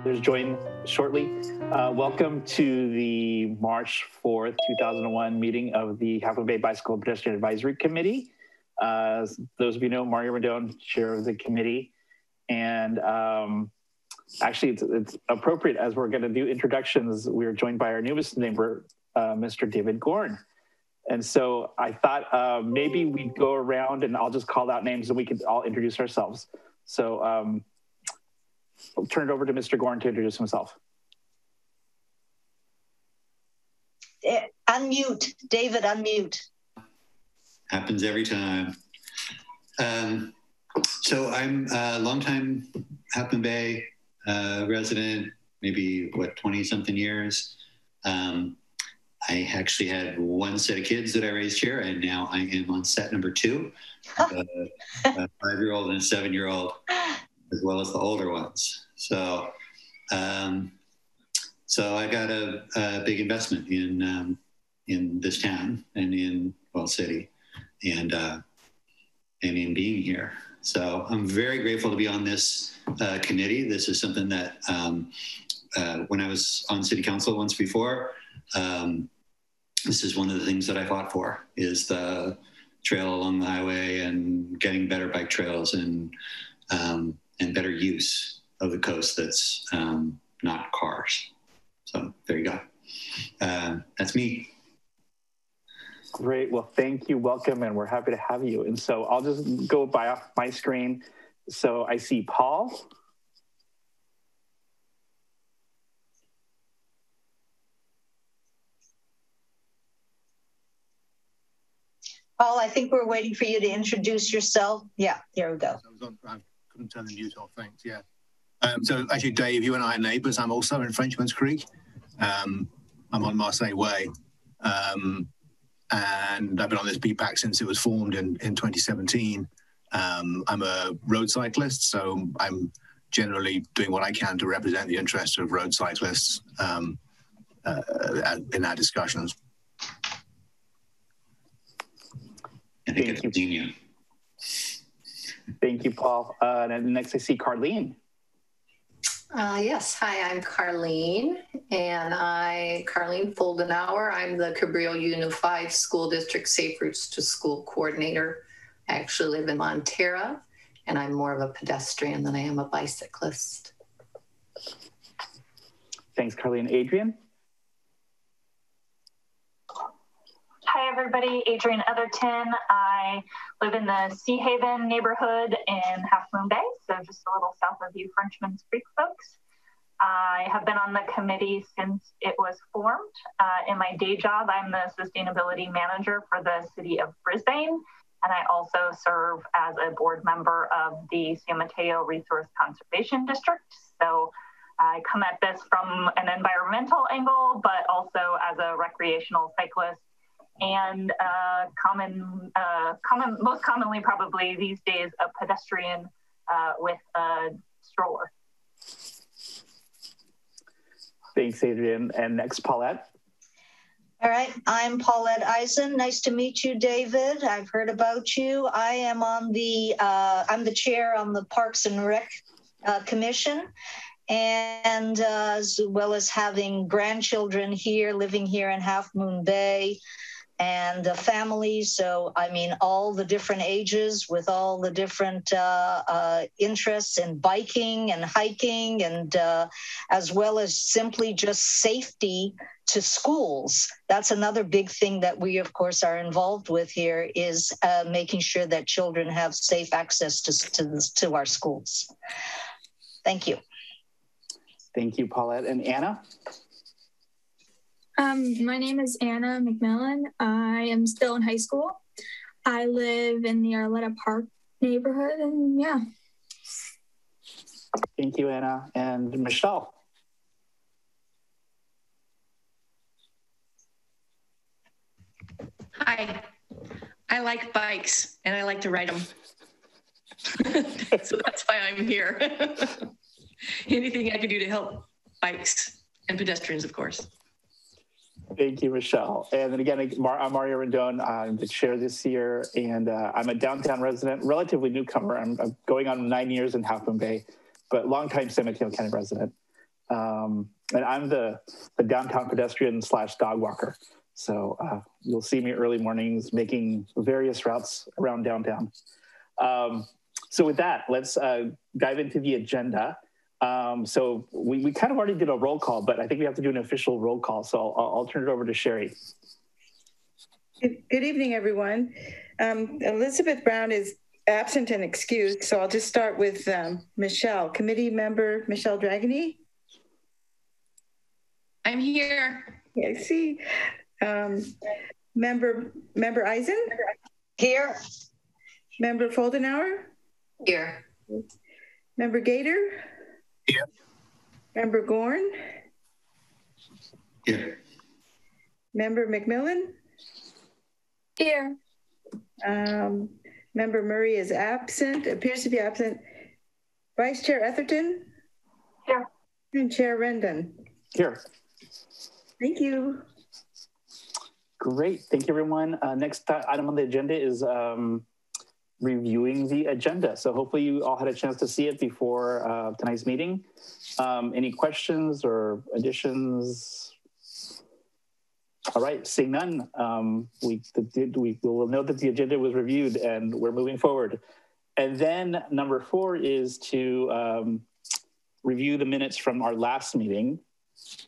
others join shortly. Welcome to the March 4th, 2001 meeting of the Half Moon Bay Bicycle and Pedestrian Advisory Committee. As those of you know, Mario Rendon, chair of the committee. And actually, it's appropriate as we're going to do introductions. We are joined by our newest neighbor, Mr. David Gorn. And so I thought maybe we'd go around and I'll just call out names and we could all introduce ourselves. So I'll turn it over to Mr. Gorn to introduce himself. Unmute, David, unmute. Happens every time. So I'm a longtime Half Moon Bay resident, maybe 20 something years. I actually had one set of kids that I raised here, and now I am on set number 2, a 5-year-old and a 7-year-old, as well as the older ones. So, so I got a big investment in this town and in city, and in being here. So I'm very grateful to be on this committee. This is something that when I was on city council once before, this is one of the things that I fought for, is the trail along the highway and getting better bike trails and better use of the coast that's not cars. So there you go. That's me. Great. Well, thank you. Welcome. And we're happy to have you. And so I'll just go off my screen. So I see Paul. Paul, I think we're waiting for you to introduce yourself. Yeah, here we go. I couldn't turn the mute off, thanks, yeah. So actually, Dave, you and I are neighbours. I'm also in Frenchman's Creek. I'm on Marseille Way. And I've been on this BPAC since it was formed in 2017. I'm a road cyclist, so I'm generally doing what I can to represent the interests of road cyclists in our discussions. Thank you. Thank you, Paul. And next I see Carlene. Yes, hi, I'm Carlene, and Carlene Foldenauer. I'm the Cabrillo Unified School District Safe Routes to School Coordinator. I actually live in Montera, and I'm more of a pedestrian than I am a bicyclist. Thanks, Carlene. Adrian? Hi, everybody. Adrian Etherton. I live in the Sea Haven neighborhood in Half Moon Bay, so just a little south of you Frenchman's Creek folks. I have been on the committee since it was formed. In my day job, I'm the sustainability manager for the city of Brisbane, and I also serve as a board member of the San Mateo Resource Conservation District. So I come at this from an environmental angle, but also as a recreational cyclist. And most commonly probably these days, a pedestrian with a stroller. Thanks, Adrian. And next, Paulette. All right, I'm Paulette Eisen. Nice to meet you, David. I've heard about you. I am on the, I'm the chair on the Parks and Rec Commission. And as well as having grandchildren here, living here in Half Moon Bay, and a family. So, I mean, all the different ages with all the different interests in biking and hiking, and as well as simply just safety to schools. That's another big thing that we, of course, are involved with here, is making sure that children have safe access to our schools. Thank you. Thank you, Paulette. And Anna? My name is Anna McMillan. I am still in high school. I live in the Arletta Park neighborhood, and yeah. Thank you, Anna. And Michelle. Hi, I like bikes and I like to ride them. So that's why I'm here. Anything I can do to help bikes and pedestrians, of course. Thank you, Michelle. And then again, I'm Mario Rendon. I'm the chair this year, and I'm a downtown resident, relatively newcomer. I'm going on 9 years in Half Moon Bay, but longtime San Mateo County resident. And I'm the downtown pedestrian / dog walker. So you'll see me early mornings making various routes around downtown. So with that, let's dive into the agenda. So we kind of already did a roll call, but I think we have to do an official roll call. So I'll turn it over to Sherry. Good evening, everyone. Elizabeth Brown is absent and excused, so I'll just start with Michelle. Committee member Michelle Dragany. I'm here. Yeah, I see. Member Eisen. Here. Member Foldenauer. Here. Member Gator. Here. Member Gorn. Here. Member McMillan. Here. Member Murray is absent, appears to be absent. Vice Chair Etherton. Here. And Chair Rendon. Here. Thank you. Great. Thank you, everyone. Next item on the agenda is reviewing the agenda. So hopefully you all had a chance to see it before tonight's meeting. Any questions or additions? All right, seeing none, we will note that the agenda was reviewed and we're moving forward. And then number 4 is to review the minutes from our last meeting.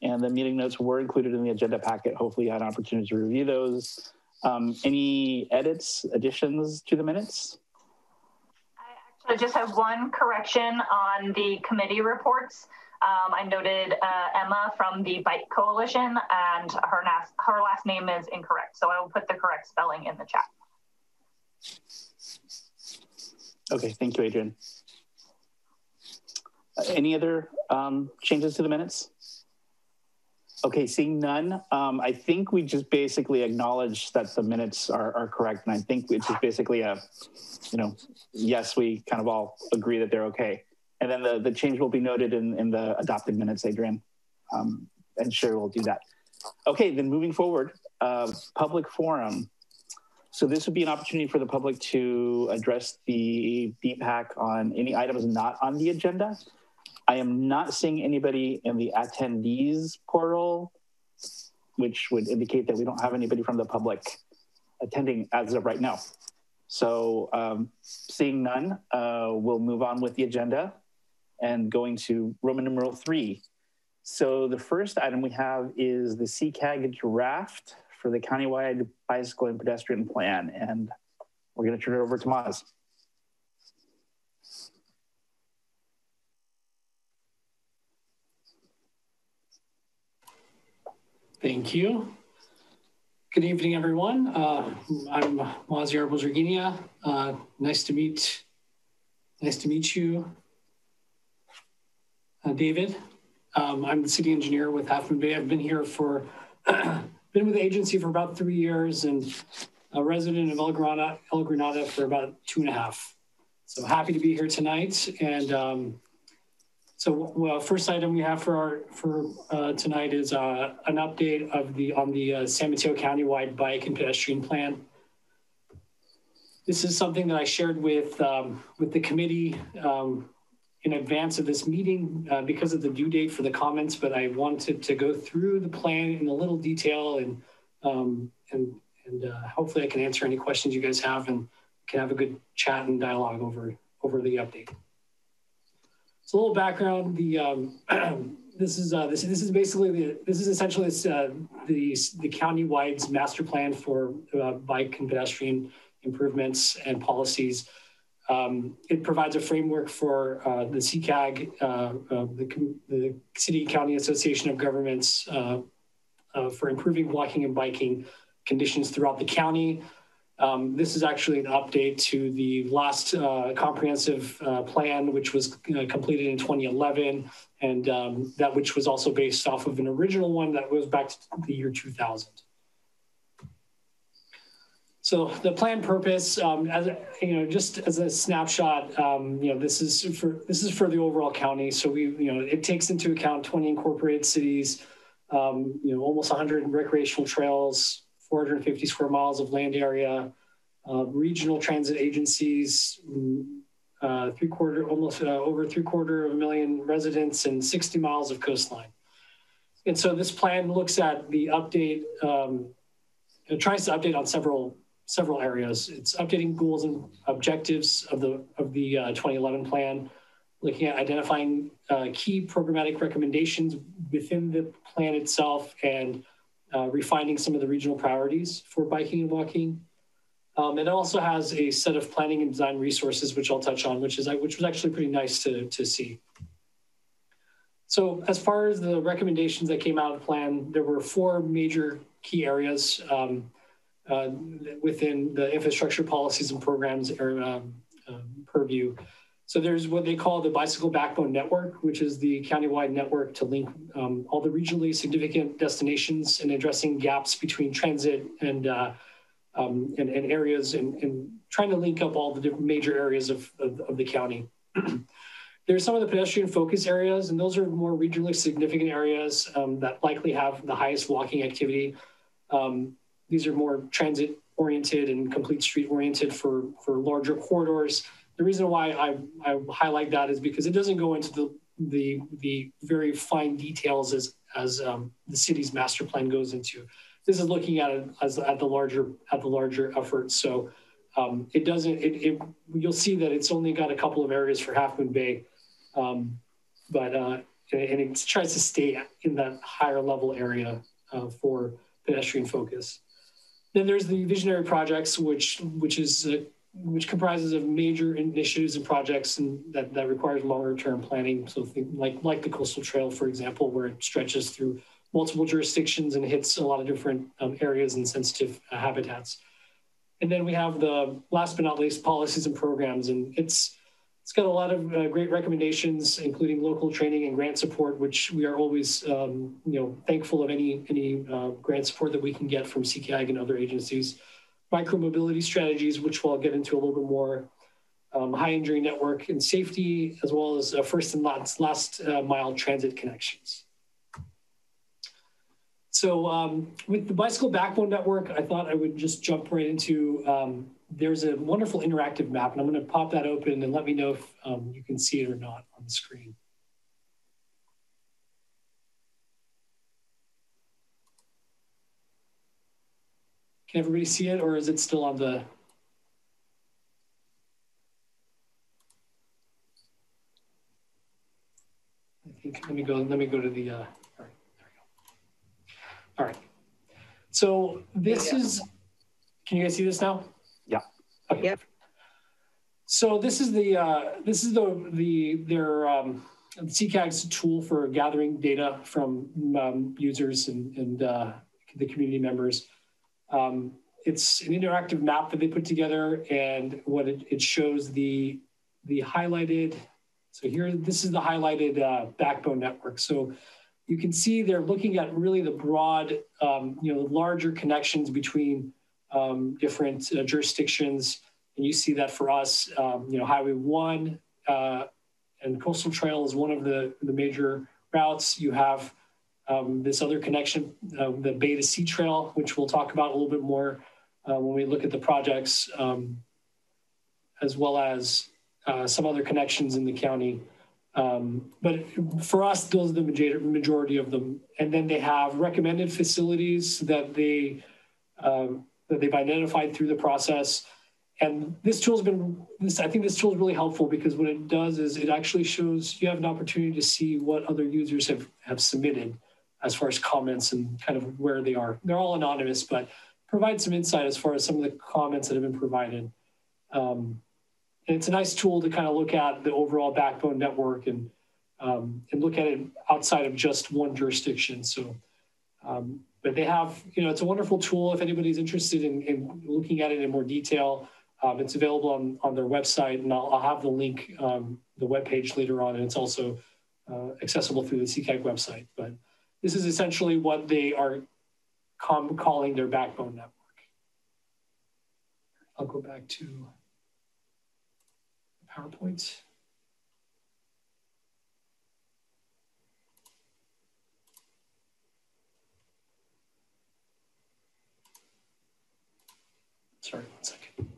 And the meeting notes were included in the agenda packet. Hopefully you had an opportunity to review those. Any edits, additions to the minutes? I just have one correction on the committee reports. I noted Emma from the Bike Coalition, and her last name is incorrect. So I will put the correct spelling in the chat. Okay, thank you, Adrian. Any other changes to the minutes? Okay, seeing none, I think we just basically acknowledge that the minutes are correct. And I think it's just basically a, yes, we kind of all agree that they're okay. And then the change will be noted in the adopted minutes, Adrian. And Sherry will do that. Okay, then moving forward, public forum. So this would be an opportunity for the public to address the BPAC on any items not on the agenda. I am not seeing anybody in the attendees portal, which would indicate that we don't have anybody from the public attending as of right now. So seeing none, we'll move on with the agenda and going to Roman numeral 3. So the first item we have is the CCAG draft for the countywide bicycle and pedestrian plan. And we're going to turn it over to Maz. Thank you. Good evening, everyone. I'm Maz Yarbo-Zerginia. Nice to meet you, David. I'm the city engineer with Half Moon Bay. I've been here been with the agency for about 3 years and a resident of El Granada for about 2.5. So happy to be here tonight. And first item we have for tonight is an update on the San Mateo Countywide Bike and Pedestrian Plan. This is something that I shared with the committee in advance of this meeting because of the due date for the comments, but I wanted to go through the plan in a little detail and hopefully I can answer any questions you guys have and can have a good chat and dialogue over the update. So a little background: this is essentially the county-wide master plan for bike and pedestrian improvements and policies. It provides a framework for the CCAG, the City County Association of Governments, for improving walking and biking conditions throughout the county. This is actually an update to the last comprehensive plan, which was completed in 2011, and that which was also based off of an original one that goes back to the year 2000. So the plan purpose, just as a snapshot, this is for the overall county. So it takes into account 20 incorporated cities, almost 100 recreational trails, 450 square miles of land area, regional transit agencies, almost over 750,000 residents and 60 miles of coastline. And so this plan looks at the update, it tries to update on several areas. It's updating goals and objectives of the 2011 plan, looking at identifying key programmatic recommendations within the plan itself, and refining some of the regional priorities for biking and walking. It also has a set of planning and design resources, which I'll touch on, which was actually pretty nice to see. So as far as the recommendations that came out of the plan, there were 4 major key areas within the infrastructure policies and programs purview. So there's what they call the bicycle backbone network, which is the countywide network to link all the regionally significant destinations and addressing gaps between transit and areas, and trying to link up all the different major areas of the county. There's some of the pedestrian focus areas, and those are more regionally significant areas that likely have the highest walking activity. These are more transit oriented and complete street oriented for larger corridors. The reason why I highlight that is because it doesn't go into the very fine details as the city's master plan goes into. This is looking at it at the larger effort. So it doesn't. You'll see that it's only got a couple of areas for Half Moon Bay, and it tries to stay in that higher level area for pedestrian focus. Then there's the visionary projects, which comprises of major initiatives and projects, and that requires longer term planning. So like the Coastal Trail, for example, where it stretches through multiple jurisdictions and hits a lot of different areas and sensitive habitats. And then we have the last but not least, policies and programs, and it's got a lot of great recommendations, including local training and grant support, which we are always thankful of any grant support that we can get from CCAG and other agencies. Micro-mobility strategies, which we'll get into a little bit more, high injury network and safety, as well as first and last mile transit connections. So with the bicycle backbone network, I thought I would just jump right into, there's a wonderful interactive map, and I'm going to pop that open and let me know if you can see it or not on the screen. Can everybody see it, or is it still on the? I think let me go to the. All right, there we go. All right. So this is. Can you guys see this now? Yeah. Okay. Yep. So this is their CCAG's tool for gathering data from users and the community members. It's an interactive map that they put together, and what it shows the highlighted. So here, this is the highlighted backbone network. So you can see they're looking at really the broad, larger connections between different jurisdictions. And you see that for us, Highway 1 and Coastal Trail is one of the major routes. You have this other connection, the Bay to Sea Trail, which we'll talk about a little bit more when we look at the projects, as well as some other connections in the county. But for us, those are the majority of them. And then they have recommended facilities that they've identified through the process. And this tool's I think this tool is really helpful, because what it does is it actually shows you have an opportunity to see what other users have submitted as far as comments and kind of where they are. They're all anonymous, but provide some insight as far as some of the comments that have been provided. And it's a nice tool to kind of look at the overall backbone network and look at it outside of just one jurisdiction. So, but they have, it's a wonderful tool if anybody's interested in looking at it in more detail. It's available on their website, and I'll have the link, the webpage later on, and it's also accessible through the CCAG website. But this is essentially what they are calling their backbone network. I'll go back to PowerPoint. Sorry, one second.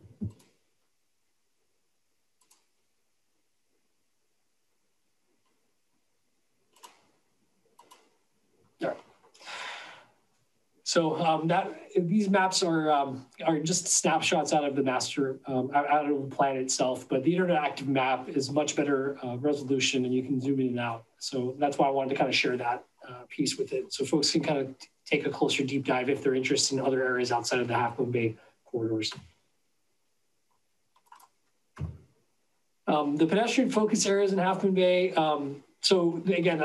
So these maps are just snapshots out of the master, out of the plan itself, but the interactive map is much better resolution and you can zoom in and out. So that's why I wanted to kind of share that piece with it. So folks can kind of take a closer deep dive if they're interested in other areas outside of the Half Moon Bay corridors. The pedestrian focus areas in Half Moon Bay. So again,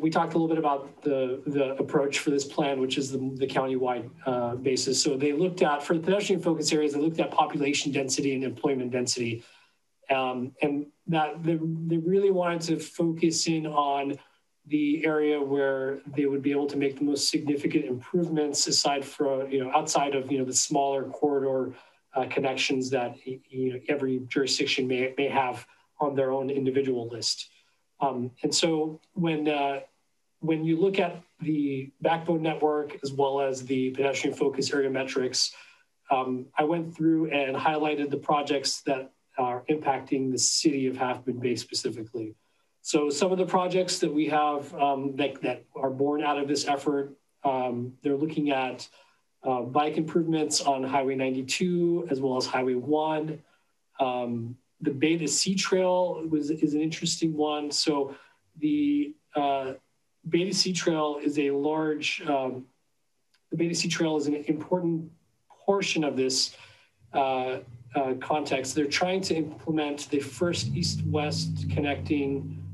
we talked a little bit about the approach for this plan, which is the county-wide basis. So they looked at, for the pedestrian focus areas, they looked at population density and employment density. And that they really wanted to focus in on the area where they would be able to make the most significant improvements aside from, outside of, the smaller corridor connections that, every jurisdiction may have on their own individual list. And so when you look at the backbone network as well as the pedestrian focus area metrics, I went through and highlighted the projects that are impacting the city of Half Moon Bay specifically. So some of the projects that we have that are born out of this effort, they're looking at bike improvements on Highway 92 as well as Highway 1. The Bay to Sea Trail is an interesting one. So the Bay to Sea Trail is a large, the Bay to Sea Trail is an important portion of this context. They're trying to implement the first east-west connecting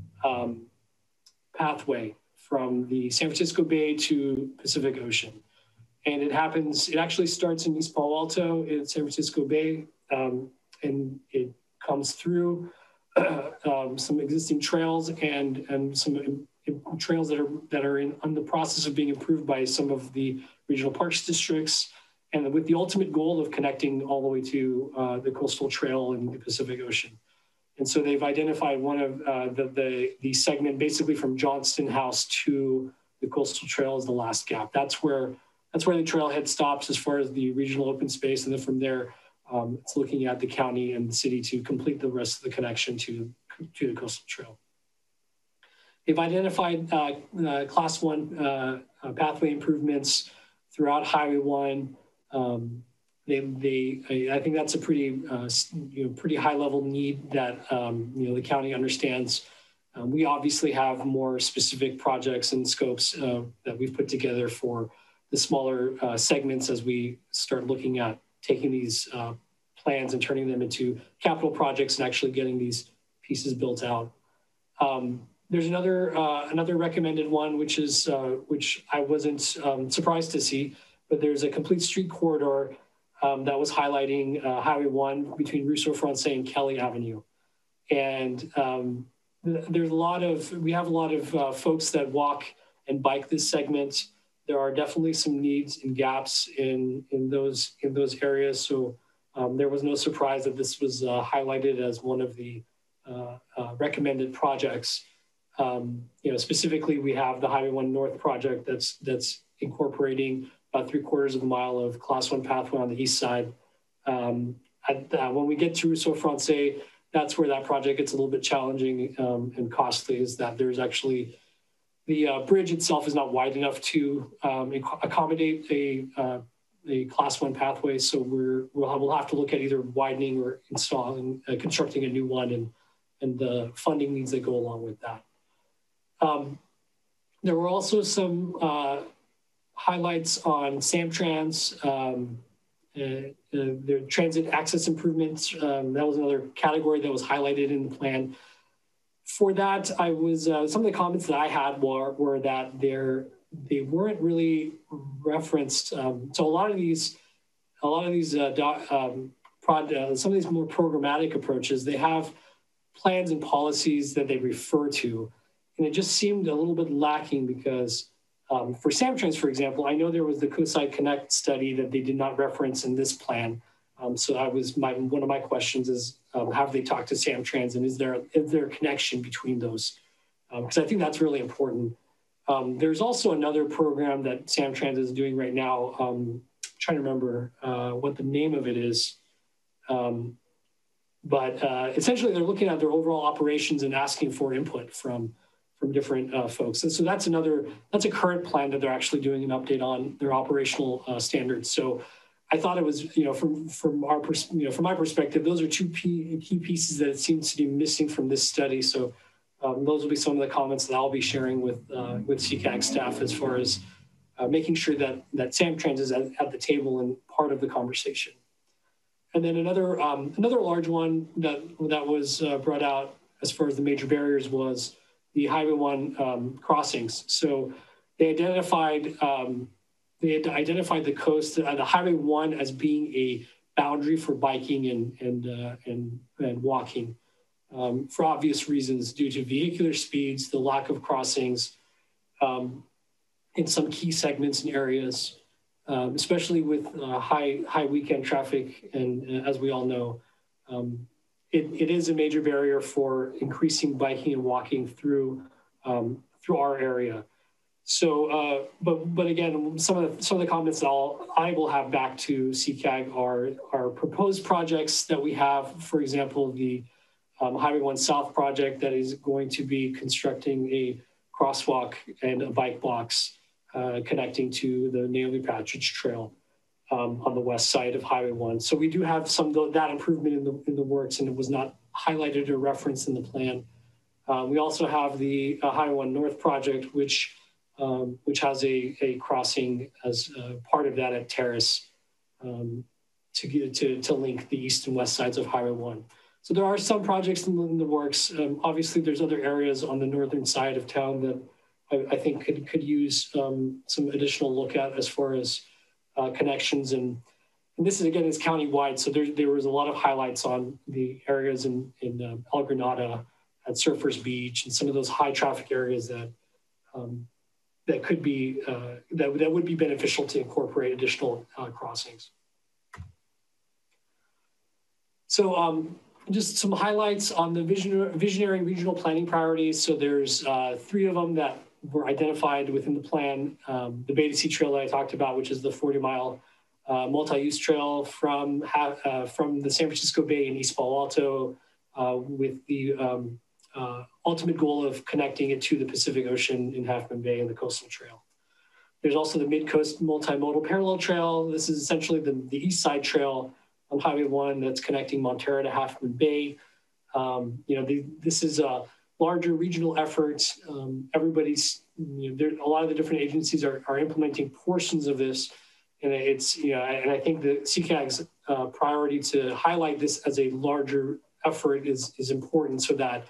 pathway from the San Francisco Bay to Pacific Ocean. And it actually starts in East Palo Alto in San Francisco Bay, and it comes through some existing trails and some trails that are in the process of being improved by some of the regional parks districts, and with the ultimate goal of connecting all the way to the coastal trail in the Pacific Ocean. And so they've identified one of the segment basically from Johnston House to the coastal trail is the last gap. That's where the trailhead stops as far as the regional open space, and then from there, it's looking at the county and the city to complete the rest of the connection to the coastal trail. They've identified class 1 pathway improvements throughout Highway 1. I think that's a pretty high level need that the county understands. We obviously have more specific projects and scopes that we've put together for the smaller segments as we start looking at taking these plans and turning them into capital projects and actually getting these pieces built out. There's another recommended one, which I wasn't surprised to see, but there's a complete street corridor that was highlighting Highway 1 between Russo Francais and Kelly Avenue. And we have a lot of folks that walk and bike this segment. There are definitely some needs and gaps in those areas. So there was no surprise that this was highlighted as one of the recommended projects. Specifically, we have the Highway 1 North project that's incorporating about 3/4 of a mile of Class 1 pathway on the east side. When we get to Russo Francais, that's where that project gets a little bit challenging and costly, is that there's actually the bridge itself is not wide enough to accommodate a Class 1 pathway. So we'll have to look at either widening or constructing a new one, and the funding needs that go along with that. There were also some highlights on Samtrans, the transit access improvements. That was another category that was highlighted in the plan. For that, I was some of the comments that I had were that they weren't really referenced. So some of these more programmatic approaches, they have plans and policies that they refer to, and it just seemed a little bit lacking because for Samtrans, for example, I know there was the Coastside Connect study that they did not reference in this plan. So that was one of my questions is, have they talked to Samtrans, and is there a connection between those? Because I think that's really important. There's also another program that Samtrans is doing right now. I'm trying to remember what the name of it is. But essentially, they're looking at their overall operations and asking for input from different folks. And so that's a current plan that they're actually doing an update on their operational standards. So I thought it was, from my perspective, those are two key pieces that it seems to be missing from this study. So those will be some of the comments that I'll be sharing with CCAG staff as far as making sure that Samtrans is at the table and part of the conversation. And then another large one that was brought out as far as the major barriers was the Highway 1 crossings. So they identified the coast, the Highway 1 as being a boundary for biking and walking for obvious reasons due to vehicular speeds, the lack of crossings in some key segments and areas, especially with high weekend traffic. And as we all know, it is a major barrier for increasing biking and walking through our area. So, but again, some of the comments that I will have back to CCAG are proposed projects that we have. For example, the Highway 1 South project that is going to be constructing a crosswalk and a bike box connecting to the Naomi Patridge Trail on the west side of Highway 1. So we do have some of that improvement in the works, and it was not highlighted or referenced in the plan. We also have the Highway 1 North project, which has a crossing as part of that at Terrace to link the east and west sides of Highway 1. So there are some projects in the works. Obviously, there's other areas on the northern side of town that I think could use some additional look at as far as connections. And this is countywide. So there was a lot of highlights on the areas in El Granada, at Surfers Beach, and some of those high traffic areas that could be that would be beneficial to incorporate additional crossings. So just some highlights on the visionary regional planning priorities. So there's 3 of them that were identified within the plan. The Beta Sea Trail that I talked about, which is the 40-mile multi-use trail from the San Francisco Bay and East Palo Alto, with the ultimate goal of connecting it to the Pacific Ocean in Half Moon Bay and the Coastal Trail. There's also the Mid-Coast Multimodal Parallel Trail. This is essentially the East Side Trail on Highway 1 that's connecting Montara to Half Moon Bay. This is a larger regional effort. Everybody's, a lot of the different agencies are implementing portions of this. And and I think the CCAG's priority to highlight this as a larger effort is important, so that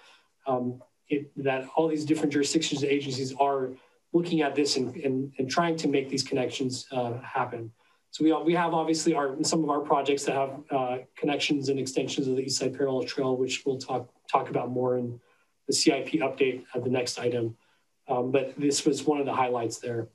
that all these different jurisdictions and agencies are looking at this and trying to make these connections happen. So we have obviously some of our projects that have connections and extensions of the East Side Parallel Trail, which we'll talk about more in the CIP update at the next item. But this was one of the highlights there.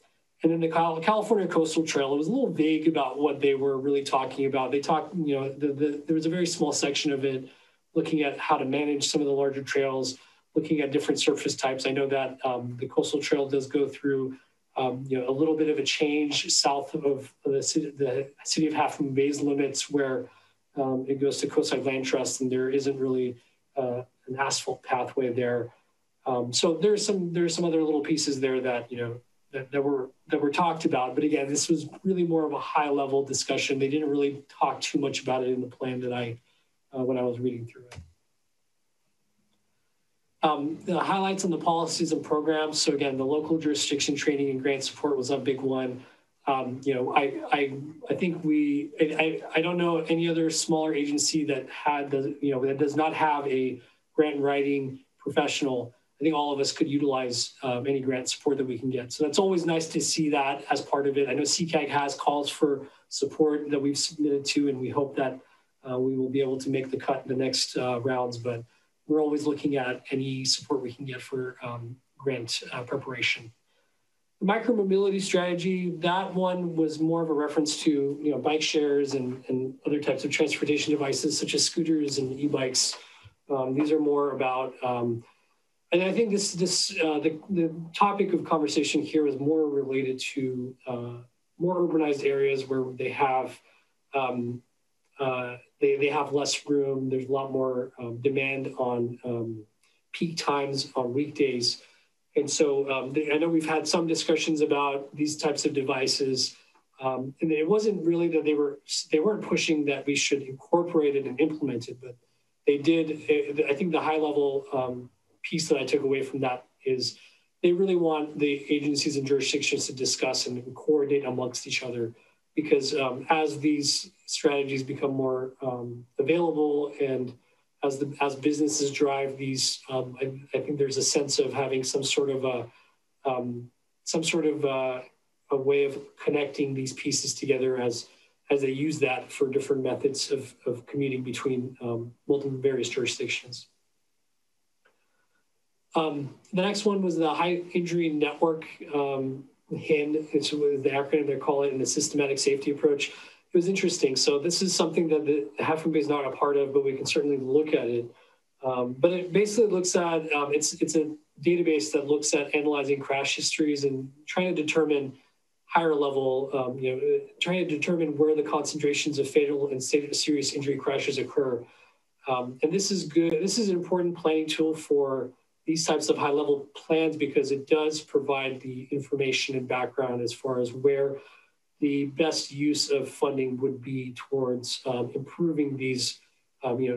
And then the California Coastal Trail, it was a little vague about what they were really talking about. They talked, there was a very small section of it looking at how to manage some of the larger trails, looking at different surface types. I know that the Coastal Trail does go through a little bit of a change south of the city of Half Moon Bay's limits, where it goes to Coastside Land Trust, and there isn't really an asphalt pathway there. So there's some other little pieces there that that were talked about. But again, this was really more of a high level discussion. They didn't really talk too much about it in the plan that when I was reading through it. The highlights on the policies and programs. So again, the local jurisdiction training and grant support was a big one. I think I don't know any other smaller agency that had that does not have a grant writing professional. I think all of us could utilize any grant support that we can get. So that's always nice to see that as part of it. I know CCAG has calls for support that we've submitted to, and we hope that we will be able to make the cut in the next rounds, but we're always looking at any support we can get for grant preparation. The micromobility strategy, that one was more of a reference to bike shares and other types of transportation devices such as scooters and e-bikes. These are more about, and I think the topic of conversation here is more related to more urbanized areas where they have less room. There's a lot more demand on peak times on weekdays. And so I know we've had some discussions about these types of devices. And it wasn't really that they weren't pushing that we should incorporate it and implement it, but they did. I think the high level piece that I took away from that is they really want the agencies and jurisdictions to discuss and coordinate amongst each other, because as these strategies become more available and as businesses drive these, I think there's a sense of having some sort of a way of connecting these pieces together as they use that for different methods of commuting between multiple various jurisdictions. The next one was the High Injury Network, HIN, it's the acronym they call it, in the systematic safety approach. It was interesting. So this is something that the Half Moon Bay is not a part of, but we can certainly look at it. But it basically looks at, it's a database that looks at analyzing crash histories and trying to determine higher level, trying to determine where the concentrations of fatal and serious injury crashes occur. And this is good. This is an important planning tool for these types of high level plans, because it does provide the information and background as far as where the best use of funding would be towards improving these, the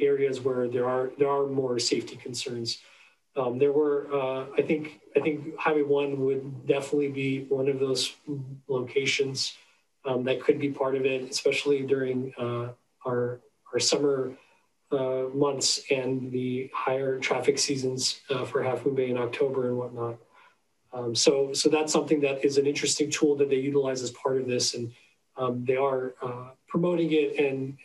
areas where there are more safety concerns. There were, I think Highway 1 would definitely be one of those locations that could be part of it, especially during our summer months and the higher traffic seasons for Half Moon Bay in October and whatnot. So that's something that is an interesting tool that they utilize as part of this, and they are promoting it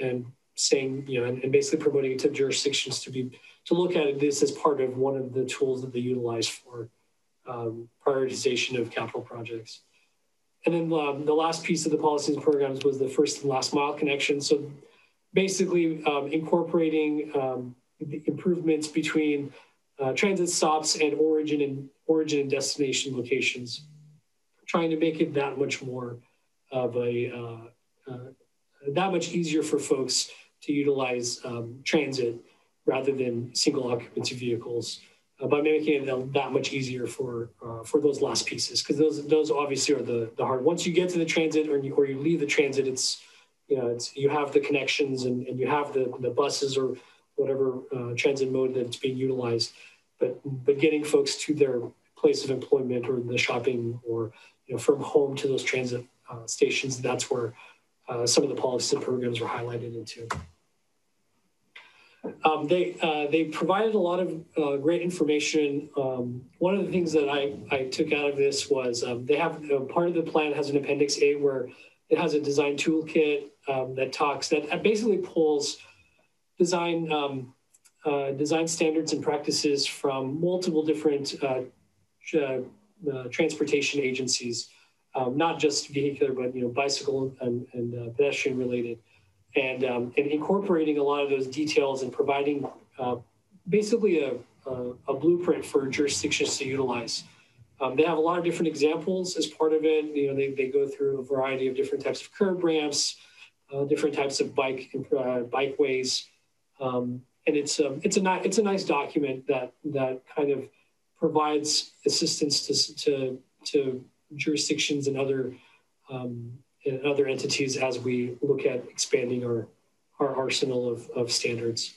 and saying, and basically promoting it to jurisdictions to look at this as part of one of the tools that they utilize for prioritization of capital projects. And then the last piece of the policies and programs was the first and last mile connection. So basically incorporating the improvements between transit stops and origin and destination locations, trying to make it that much more of that much easier for folks to utilize transit rather than single occupancy vehicles, by making it that much easier for those last pieces, because those obviously are the hard. Once you get to the transit or you leave the transit, you have the connections and you have the buses or whatever transit mode that's being utilized, but getting folks to their place of employment or the shopping or from home to those transit stations, that's where some of the policies and programs were highlighted into. They provided a lot of great information. One of the things that I took out of this was they have part of the plan has an Appendix A where it has a design toolkit that basically pulls design standards and practices from multiple different transportation agencies, not just vehicular, but bicycle and pedestrian related. And incorporating a lot of those details and providing basically a blueprint for jurisdictions to utilize. They have a lot of different examples as part of it. They go through a variety of different types of curb ramps, different types of bikeways, and it's a nice document that kind of provides assistance to jurisdictions and other entities as we look at expanding our arsenal of standards.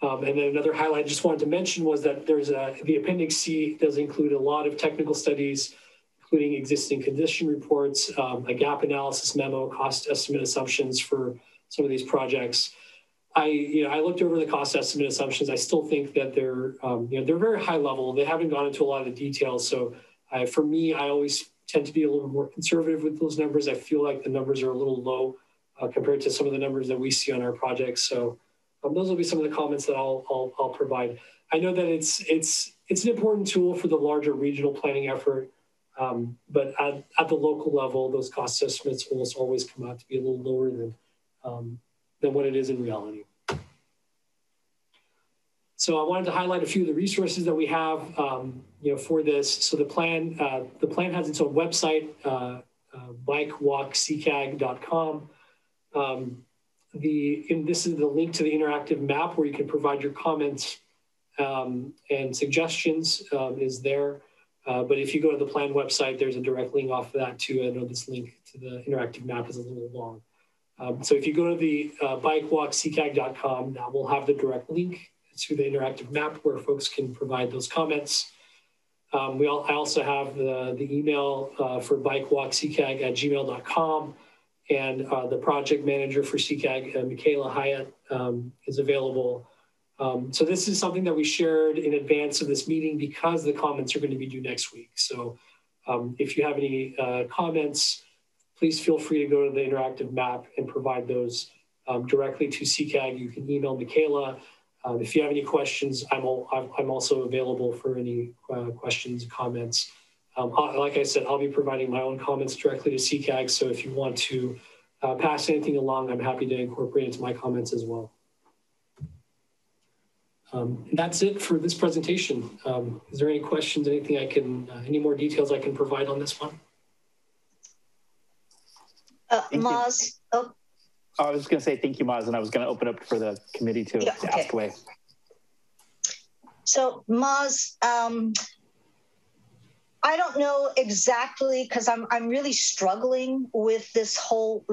And then another highlight I just wanted to mention was that there's the Appendix C does include a lot of technical studies, including existing condition reports, a gap analysis memo, cost estimate assumptions for some of these projects. I looked over the cost estimate assumptions. I still think that they're very high level. They haven't gone into a lot of the details. So for me, I always tend to be a little more conservative with those numbers. I feel like the numbers are a little low compared to some of the numbers that we see on our projects. So those will be some of the comments that I'll provide. I know that it's an important tool for the larger regional planning effort, but at the local level, those cost estimates almost always come out to be a little lower than what it is in reality. So I wanted to highlight a few of the resources that we have, for this. So the plan has its own website, bikewalkccag.com. This is the link to the interactive map where you can provide your comments and suggestions is there. But if you go to the plan website, there's a direct link off of that too. I know this link to the interactive map is a little long. So if you go to the bikewalkckag.com, that will have the direct link to the interactive map where folks can provide those comments. I also have the email for bikewalkckag@gmail.com, and the project manager for CCAG, Michaela Hyatt, is available. So this is something that we shared in advance of this meeting because the comments are going to be due next week. So if you have any comments, please feel free to go to the interactive map and provide those directly to CCAG. You can email Michaela. If you have any questions, I'm also available for any questions, comments. Like I said, I'll be providing my own comments directly to CCAG. So if you want to pass anything along, I'm happy to incorporate into my comments as well. And that's it for this presentation. Is there any questions, anything I can, any more details I can provide on this one? Maz, oh. I was going to say thank you, Maz, and I was going to open up for the committee to ask away. So Maz, I don't know exactly because I'm really struggling with this whole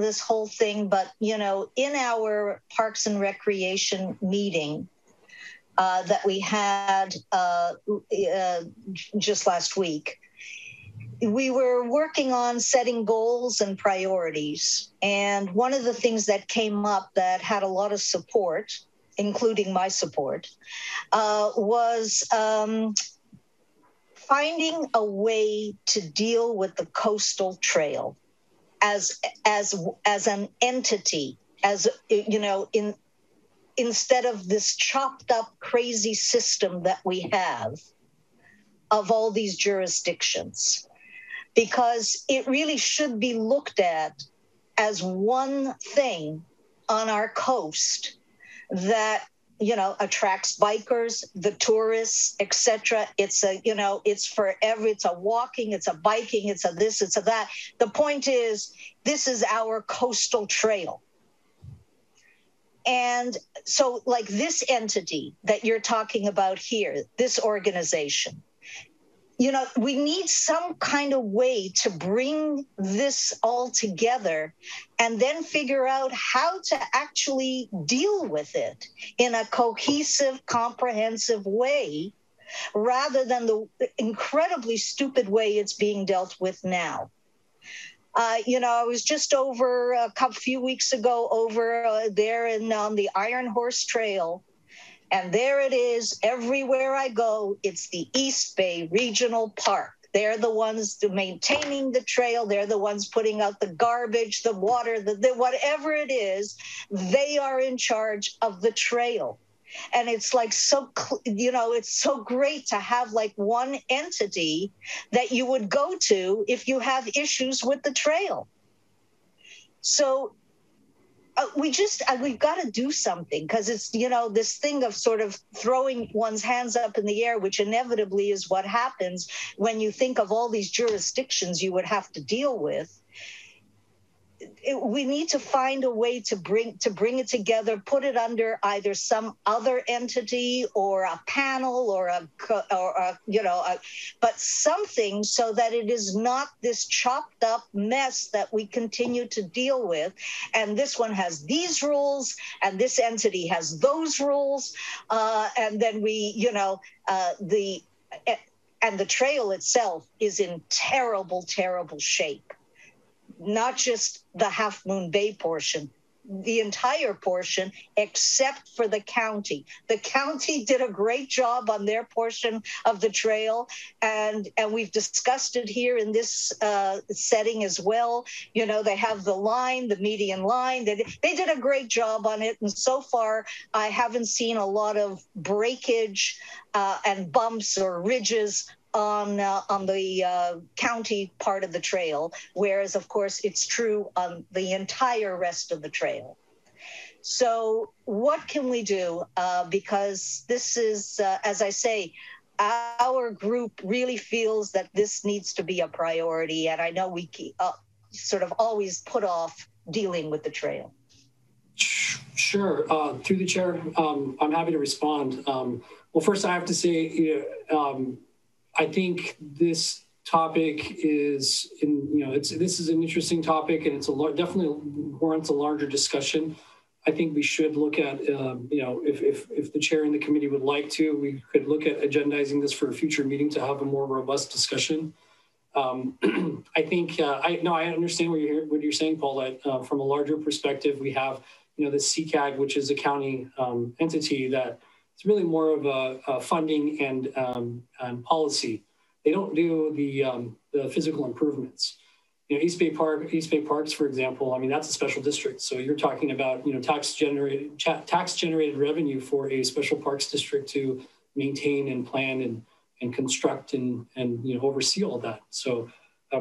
thing, but you know, in our Parks and Recreation meeting that we had just last week, we were working on setting goals and priorities. And one of the things that came up that had a lot of support, including my support, was finding a way to deal with the coastal trail as an entity, as you know, instead of this chopped up crazy system that we have of all these jurisdictions. Because it really should be looked at as one thing on our coast that, you know, attracts bikers, the tourists, etc. It's a, you know, it's forever. It's a walking, it's a biking, it's a this, it's a that. The point is, this is our coastal trail. And so like this entity that you're talking about here, this organization, you know, we need some kind of way to bring this all together and then figure out how to actually deal with it in a cohesive, comprehensive way, rather than the incredibly stupid way it's being dealt with now. You know, I was just over a few weeks ago over there on the Iron Horse Trail. And there it is, everywhere I go, it's the East Bay Regional Park. They're the ones maintaining the trail. They're the ones putting out the garbage, the water, the whatever it is, they are in charge of the trail. And it's like, so, you know, it's so great to have like one entity that you would go to if you have issues with the trail. So we've got to do something, because it's, you know, this thing of sort of throwing one's hands up in the air, which inevitably is what happens when you think of all these jurisdictions you would have to deal with. We need to find a way to bring it together, put it under either some other entity or a panel or a you know, but something so that it is not this chopped up mess that we continue to deal with. And this one has these rules, and this entity has those rules, and then we, you know, the trail itself is in terrible, terrible shape. Not just the Half Moon Bay portion, the entire portion, except for the county. The county did a great job on their portion of the trail, and we've discussed it here in this setting as well. You know, they have the line, the median line. They did a great job on it, and so far I haven't seen a lot of breakage and bumps or ridges on the county part of the trail, whereas of course it's true on the entire rest of the trail. So what can we do? Because this is, as I say, our group really feels that this needs to be a priority, and I know we sort of always put off dealing with the trail. Sure. Through the chair, I'm happy to respond. Well, first I have to say, I think this topic is, this is an interesting topic, and it's definitely warrants a larger discussion. I think we should look at, if the chair and the committee would like to, we could look at agendizing this for a future meeting to have a more robust discussion. I think, I understand what you're saying, Paul, that from a larger perspective, we have, the CCAG, which is a county entity that it's really more of a funding and policy. They don't do the physical improvements. East Bay Parks, for example, I mean, that's a special district. So you're talking about, tax generated revenue for a special parks district to maintain and plan and construct and oversee all that. So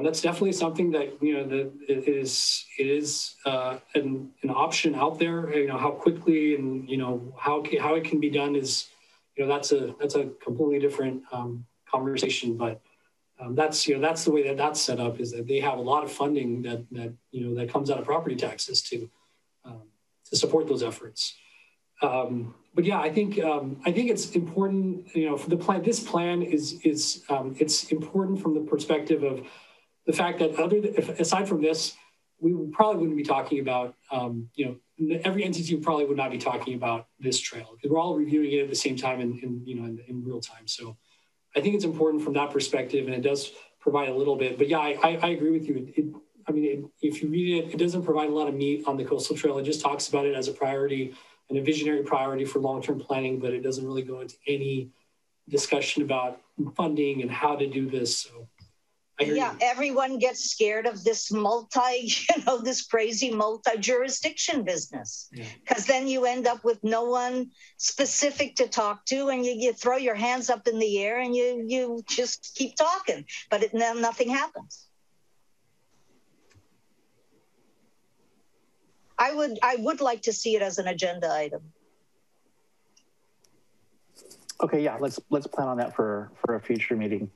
that's definitely something that, it is an option out there. How quickly and, how it can be done is, that's a completely different conversation. But that's the way that's set up, is that they have a lot of funding that comes out of property taxes to support those efforts. But yeah, I think it's important, for the plan. This plan is it's important from the perspective of the fact that aside from this, we probably wouldn't be talking about, every entity probably would not be talking about this trail, because we're all reviewing it at the same time in real time. So I think it's important from that perspective, and it does provide a little bit. But yeah, I agree with you. If you read it, it doesn't provide a lot of meat on the coastal trail. It just talks about it as a priority and a visionary priority for long-term planning, but it doesn't really go into any discussion about funding and how to do this. So yeah, everyone gets scared of this this crazy multi-jurisdiction business, because then you end up with no one specific to talk to, and you throw your hands up in the air and you just keep talking, but nothing happens. I would like to see it as an agenda item. Okay, yeah, let's plan on that for a future meeting.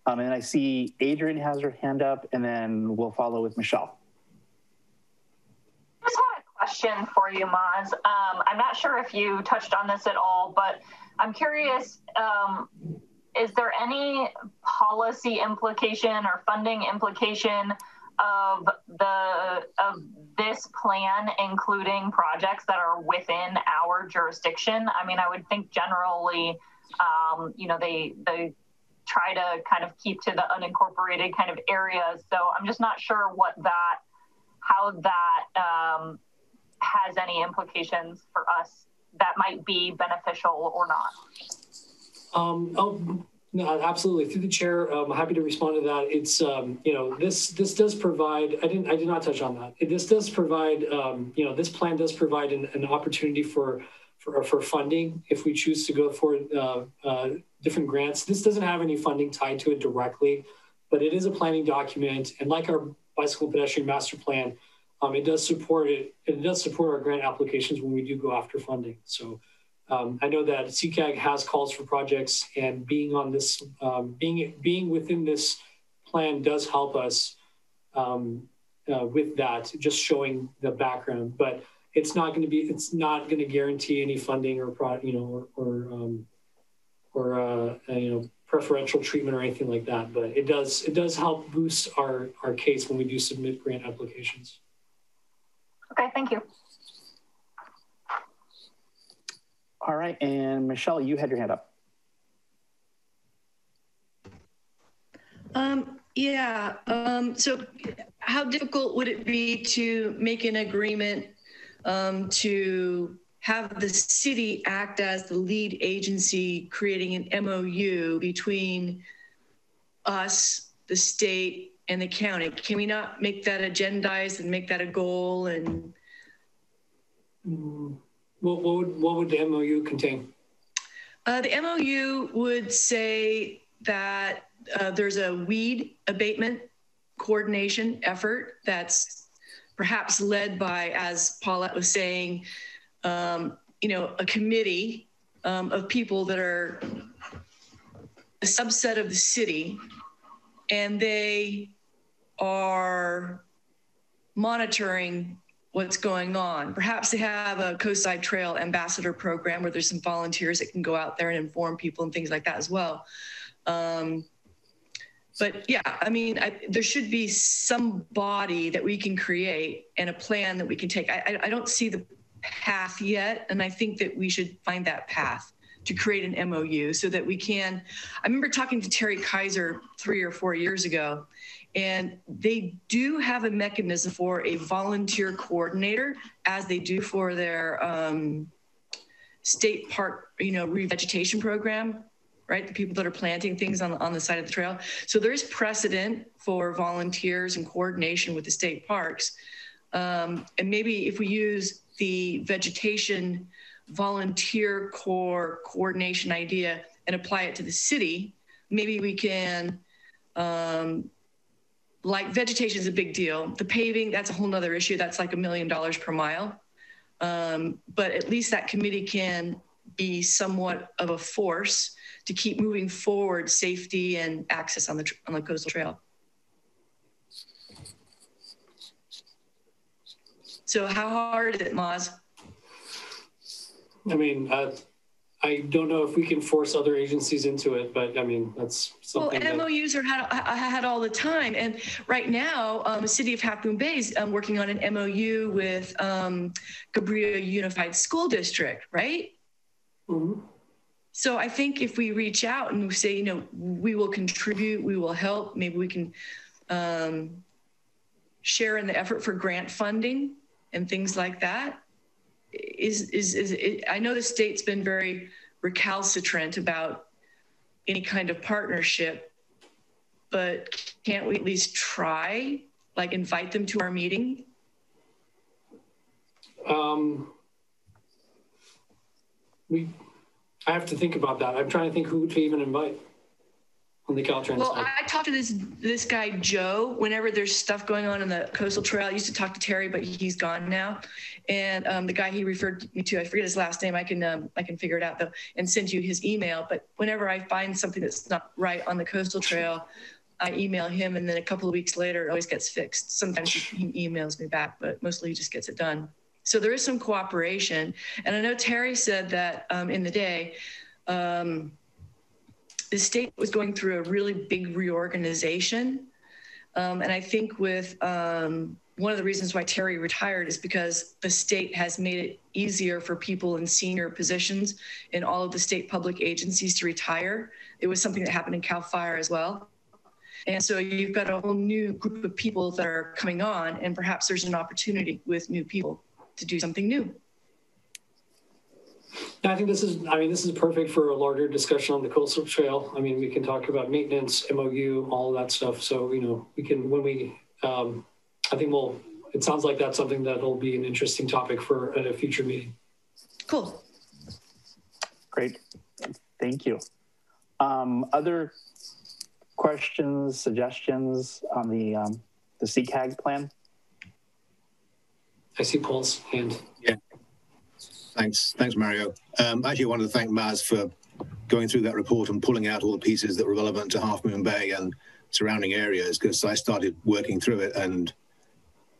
And I see Adrian has her hand up, and then we'll follow with Michelle. I just had a question for you, Maz. I'm not sure if you touched on this at all, but I'm curious, is there any policy implication or funding implication of this plan, including projects that are within our jurisdiction? I mean, I would think generally, they try to kind of keep to the unincorporated kind of areas. So I'm just not sure how that has any implications for us that might be beneficial or not. No, absolutely. Through the chair, I'm happy to respond to that. It's, this does provide, I did not touch on that. This does provide, this plan does provide an opportunity for funding if we choose to go for different grants. This doesn't have any funding tied to it directly, but it is a planning document. And like our bicycle pedestrian master plan, it does support it. It does support our grant applications when we do go after funding. So I know that CCAG has calls for projects, and being on this, being within this plan does help us with that, just showing the background. But it's not going to guarantee any funding or preferential treatment or anything like that. But it does help boost our case when we do submit grant applications. Okay, thank you. All right, and Michelle, you had your hand up. So how difficult would it be to make an agreement to have the city act as the lead agency, creating an MOU between us, the state, and the county? Can we not make that agendized and make that a goal? And what would the MOU contain? The MOU would say that there's a weed abatement coordination effort that's perhaps led by, as Paulette was saying, a committee of people that are a subset of the city, and they are monitoring what's going on. Perhaps they have a Coastside Trail Ambassador program where there's some volunteers that can go out there and inform people and things like that as well. But yeah, I mean, there should be some body that we can create and a plan that we can take. I don't see the path yet, and I think that we should find that path to create an MOU so that we can. I remember talking to Terry Kaiser 3 or 4 years ago, and they do have a mechanism for a volunteer coordinator, as they do for their state park, revegetation program, right? The people that are planting things on the side of the trail. So there is precedent for volunteers and coordination with the state parks. And maybe if we use the vegetation volunteer corps coordination idea and apply it to the city, maybe we can, like vegetation is a big deal. The paving, that's a whole nother issue. That's like $1 million per mile. But at least that committee can be somewhat of a force to keep moving forward safety and access on the coastal trail. So how hard is it, Maz? I mean, I don't know if we can force other agencies into it, but I mean, that's something. Well, MOUs are had all the time. And right now, the city of Half Moon Bay is working on an MOU with Cabrillo Unified School District, right? Mm-hmm. So I think if we reach out and we say, we will contribute, we will help, maybe we can share in the effort for grant funding and things like that. I know the state's been very recalcitrant about any kind of partnership, but can't we at least try, like invite them to our meeting? I have to think about that. I'm trying to think who to even invite on the Caltrans Well, side. I talked to this guy, Joe, whenever there's stuff going on in the coastal trail. I used to talk to Terry, but he's gone now. And the guy he referred me to, I forget his last name. I can figure it out though and send you his email. But whenever I find something that's not right on the coastal trail, I email him, and then a couple of weeks later, it always gets fixed. Sometimes he emails me back, but mostly he just gets it done. So there is some cooperation. And I know Terry said that in the day, the state was going through a really big reorganization. And I think with one of the reasons why Terry retired is because the state has made it easier for people in senior positions in all of the state public agencies to retire. It was something that happened in CAL FIRE as well. And so you've got a whole new group of people that are coming on, and perhaps there's an opportunity with new people to do something new. I think this is perfect for a larger discussion on the coastal trail. I mean, we can talk about maintenance, MOU, all of that stuff. So, we can, when we, I think it sounds like that's something that'll be an interesting topic for a future meeting. Cool. Great. Thank you. Other questions, suggestions on the CCAG plan? I see Paul's hand. Yeah. Thanks, Mario. Actually, I wanted to thank Maz for going through that report and pulling out all the pieces that were relevant to Half Moon Bay and surrounding areas, because I started working through it and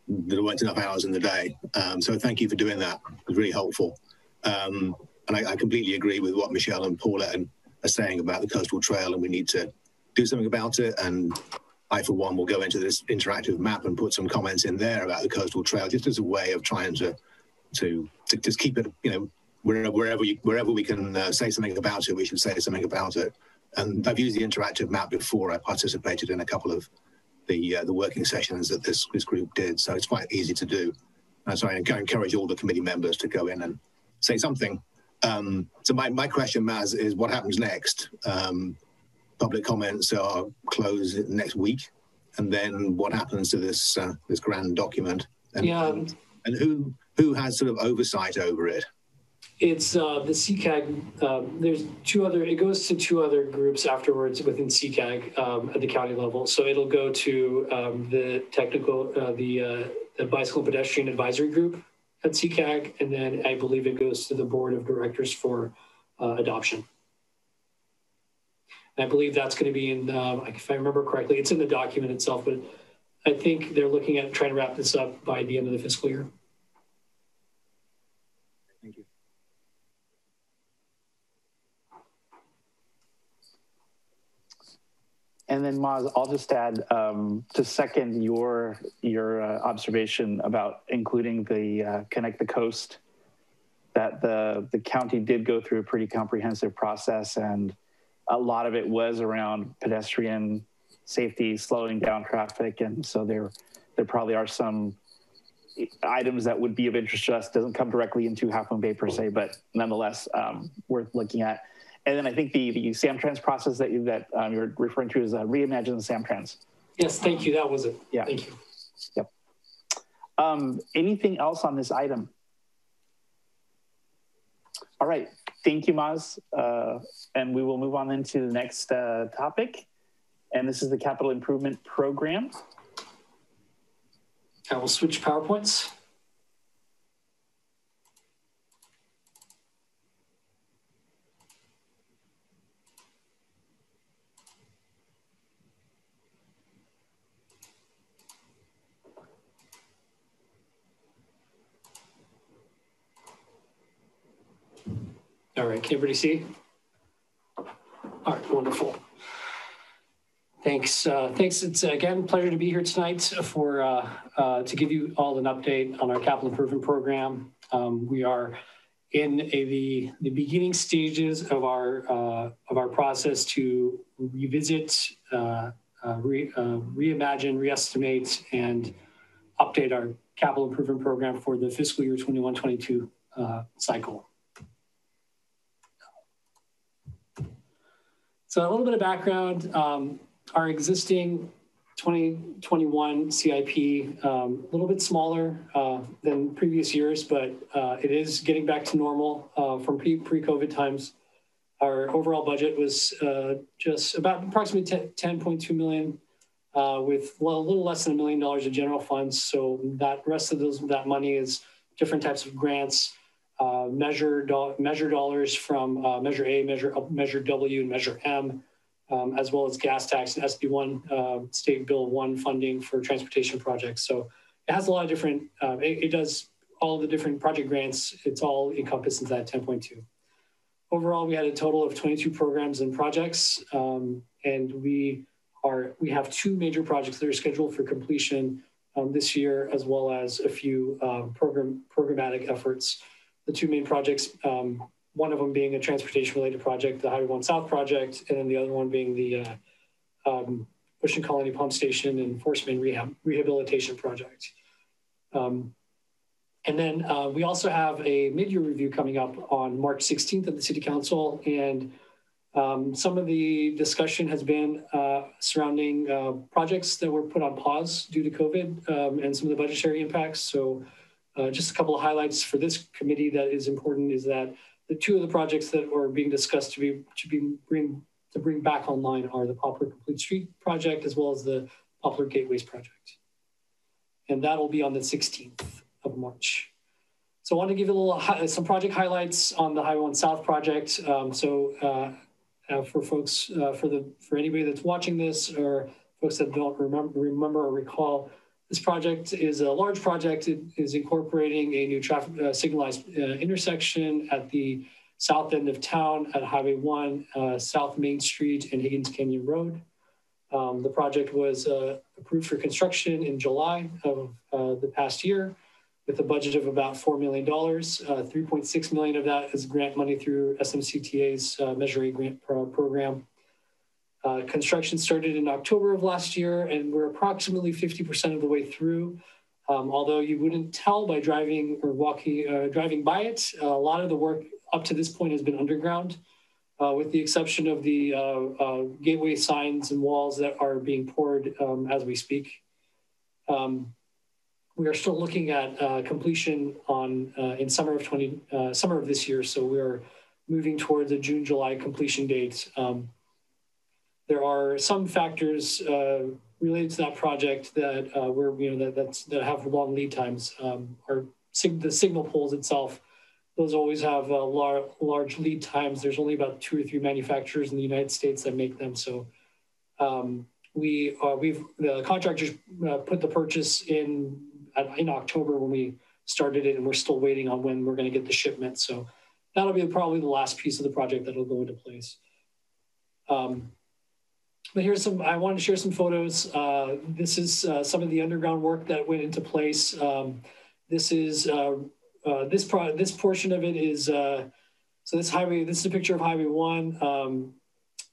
there weren't enough hours in the day. So thank you for doing that. It was really helpful. And I completely agree with what Michelle and Paulette are saying about the coastal trail, and we need to do something about it. And I, for one, will go into this interactive map and put some comments in there about the coastal trail, just as a way of trying to just keep it, wherever we can say something about it, we should say something about it. And I've used the interactive map before. I participated in a couple of the working sessions that this group did, so it's quite easy to do. So I encourage all the committee members to go in and say something. So my question, Maz, is what happens next? Public comments are closed next week, and then what happens to this grand document? And who has sort of oversight over it? It's the CCAG. There's it goes to two other groups afterwards within CCAG at the county level. So it'll go to the technical, the Bicycle and Pedestrian Advisory Group at CCAG, and then I believe it goes to the Board of Directors for adoption. And I believe that's going to be in, if I remember correctly, it's in the document itself, but I think they're looking at trying to wrap this up by the end of the fiscal year. And then Maz, I'll just add to second your observation about including the Connect the Coast, that the county did go through a pretty comprehensive process, and a lot of it was around pedestrian safety, slowing down traffic. And so there probably are some items that would be of interest to us. Doesn't come directly into Half Moon Bay per se, but nonetheless worth looking at. And then I think the Samtrans process that you're referring to is Reimagine the Samtrans. Yes, thank you. That was it. Yeah. Thank you. Yep. Anything else on this item? All right. Thank you, Maz. And we will move on then to the next topic. And this is the Capital Improvement Program. I will switch PowerPoints. All right, can everybody see? All right, wonderful. Thanks. Thanks. It's again a pleasure to be here tonight for to give you all an update on our capital improvement program. We are in the beginning stages of our process to revisit, reimagine, reestimate, and update our capital improvement program for the fiscal year 21-22 cycle. So a little bit of background. Our existing 2021 CIP, a little bit smaller than previous years, but it is getting back to normal from pre-COVID times. Our overall budget was just about approximately 10.2 million, with a little less than $1 million of general funds. So that rest of that money is different types of grants, measure dollars from Measure A, Measure W, and Measure M, as well as gas tax and SB1, State Bill 1 funding for transportation projects. So it has a lot of different, it does all the different project grants. It's all encompassed into that 10.2. Overall, we had a total of 22 programs and projects, and we have 2 major projects that are scheduled for completion this year, as well as a few programmatic efforts. The 2 main projects, one of them being a transportation-related project, the Highway 1 South project, and then the other one being the Ocean Colony Pump Station and Force Main Rehabilitation Project. And then we also have a mid-year review coming up on March 16th at the City Council, and some of the discussion has been surrounding projects that were put on pause due to COVID and some of the budgetary impacts. So just a couple of highlights for this committee that is important is that the 2 of the projects that are being discussed to bring back online are the Poplar Complete Street project, as well as the Poplar Gateways project. And that'll be on the 16th of March. So I want to give you some project highlights on the Highway 1 South project. For folks, for anybody that's watching this, or folks that don't remember or recall, this project is a large project. It is incorporating a new traffic signalized intersection at the south end of town at Highway 1, South Main Street and Higgins Canyon Road. The project was approved for construction in July of the past year with a budget of about $4 million. 3.6 million of that is grant money through SMCTA's Measure A grant program. Construction started in October of last year, and we're approximately 50% of the way through. Although you wouldn't tell by driving or driving by it, a lot of the work up to this point has been underground, with the exception of the gateway signs and walls that are being poured as we speak. We are still looking at completion in summer of this year, so we are moving towards a June-July completion date. There are some factors related to that project that that have long lead times. The signal poles itself, those always have large lead times. There's only about 2 or 3 manufacturers in the United States that make them. So the contractors put the purchase in October when we started it, and we're still waiting on when we're going to get the shipment. So that'll be probably the last piece of the project that'll go into place. But here's some, I wanted to share some photos. This is some of the underground work that went into place. This is, this portion of it is, so this highway, this is a picture of Highway 1,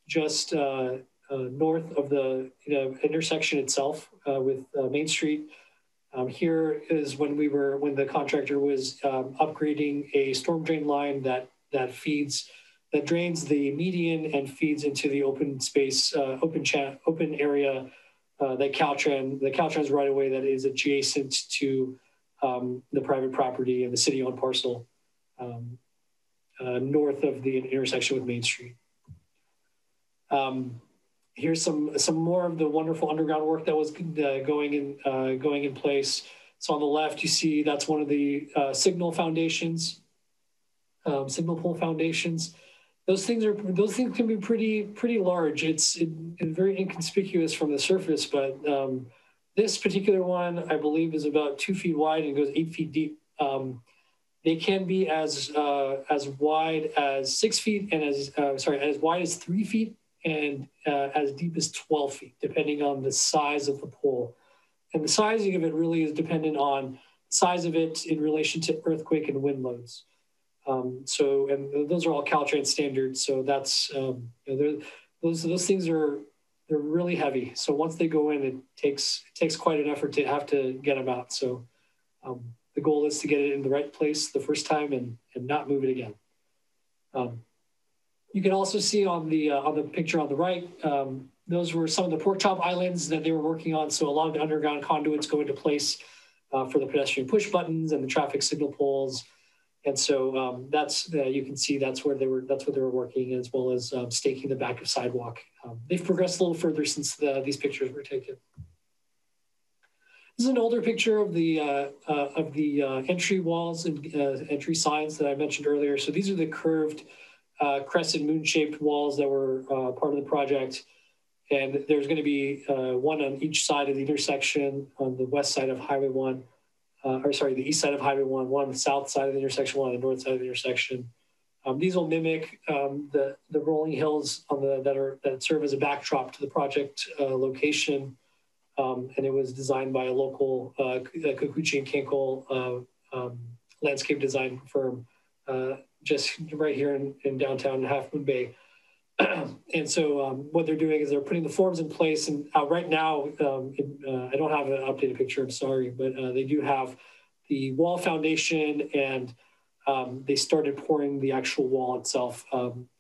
just north of the intersection itself with Main Street. Here is when the contractor was upgrading a storm drain line that drains the median and feeds into the open space, open area, the Caltrans right away that is adjacent to the private property and the city-owned parcel north of the intersection with Main Street. Here's some more of the wonderful underground work that was going in place. So on the left, you see that's one of the signal foundations, signal pole foundations. Those things can be pretty large. It's very inconspicuous from the surface, but this particular one, I believe, is about 2 feet wide and goes 8 feet deep. They can be as wide as 6 feet and as wide as 3 feet and as deep as 12 feet, depending on the size of the pole. And the sizing of it really is dependent on the size of it in relation to earthquake and wind loads. And those are all Caltrans standards. So that's, those things they're really heavy. So once they go in, it takes quite an effort to have to get them out. So the goal is to get it in the right place the first time and not move it again. You can also see on the picture on the right, those were some of the pork chop islands that they were working on. So a lot of the underground conduits go into place for the pedestrian push buttons and the traffic signal poles. And so that's you can see that's where they were working, as well as staking the back of sidewalk. They've progressed a little further since these pictures were taken. This is an older picture of the entry walls and entry signs that I mentioned earlier. So these are the curved crescent moon-shaped walls that were part of the project. And there's going to be one on each side of the intersection on the west side of Highway 1, the east side of Highway 1, one on the south side of the intersection, one on the north side of the intersection. These will mimic the rolling hills that serve as a backdrop to the project location. And it was designed by a local Kikuchi and Kenkel landscape design firm just right here in downtown Half Moon Bay. And so what they're doing is they're putting the forms in place. And right now, I don't have an updated picture, I'm sorry, but they do have the wall foundation and they started pouring the actual wall itself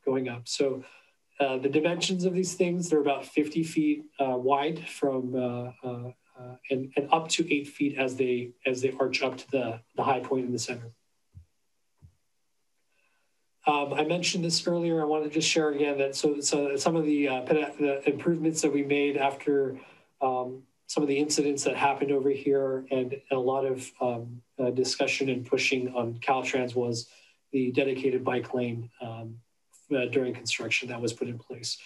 going up. So the dimensions of these things, they're about 50 feet wide from and up to 8 feet as they arch up to the high point in the center. I mentioned this earlier. I wanted to just share again that so some of the improvements that we made after some of the incidents that happened over here, and a lot of discussion and pushing on Caltrans was the dedicated bike lane during construction that was put in place.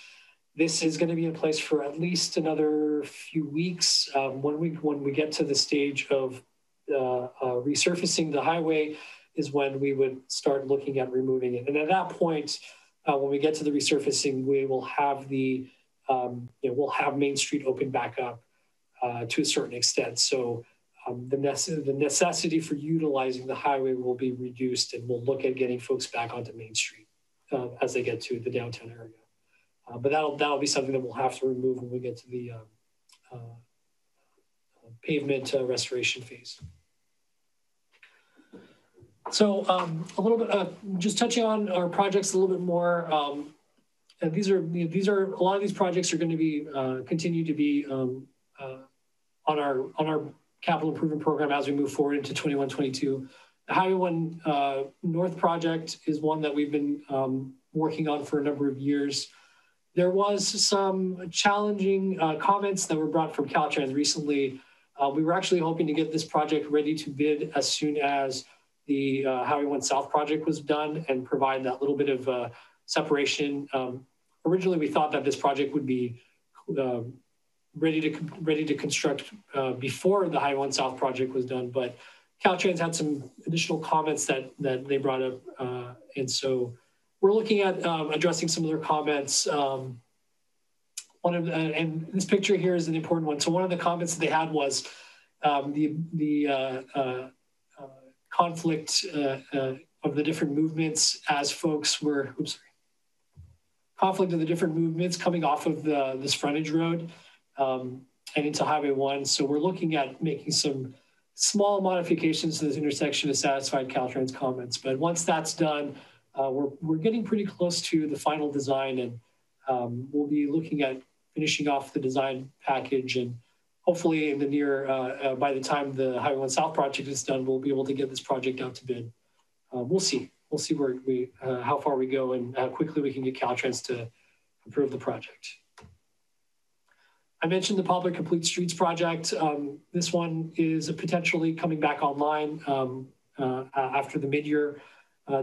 This is going to be in place for at least another few weeks. When we get to the stage of resurfacing the highway is when we would start looking at removing it. And at that point, when we get to the resurfacing, we will have we'll have Main Street open back up to a certain extent. So the necessity for utilizing the highway will be reduced, and we'll look at getting folks back onto Main Street as they get to the downtown area. But that'll be something that we'll have to remove when we get to the pavement restoration phase. So a little bit, just touching on our projects a little bit more. And these are a lot of these projects are going to be continue to be on our capital improvement program as we move forward into 21-22. The Highway 1 North project is one that we've been working on for a number of years. There was some challenging comments that were brought from Caltrans recently. We were actually hoping to get this project ready to bid as soon as the Highway 1 South project was done and provide that little bit of separation. Originally, we thought that this project would be ready to construct before the Highway 1 South project was done, but Caltrans had some additional comments that they brought up, and so we're looking at addressing some of their comments and this picture here is an important one. So one of the comments that they had was the conflict of the different movements as folks were, conflict of the different movements coming off of this frontage road and into Highway 1. So we're looking at making some small modifications to this intersection to satisfy Caltrans comments. But once that's done, we're getting pretty close to the final design, and we'll be looking at finishing off the design package, and hopefully in the near, by the time the Highway 1 South project is done, we'll be able to get this project out to bid. We'll see where how far we go and how quickly we can get Caltrans to approve the project. I mentioned the Poplar Complete Streets project. This one is potentially coming back online after the mid-year.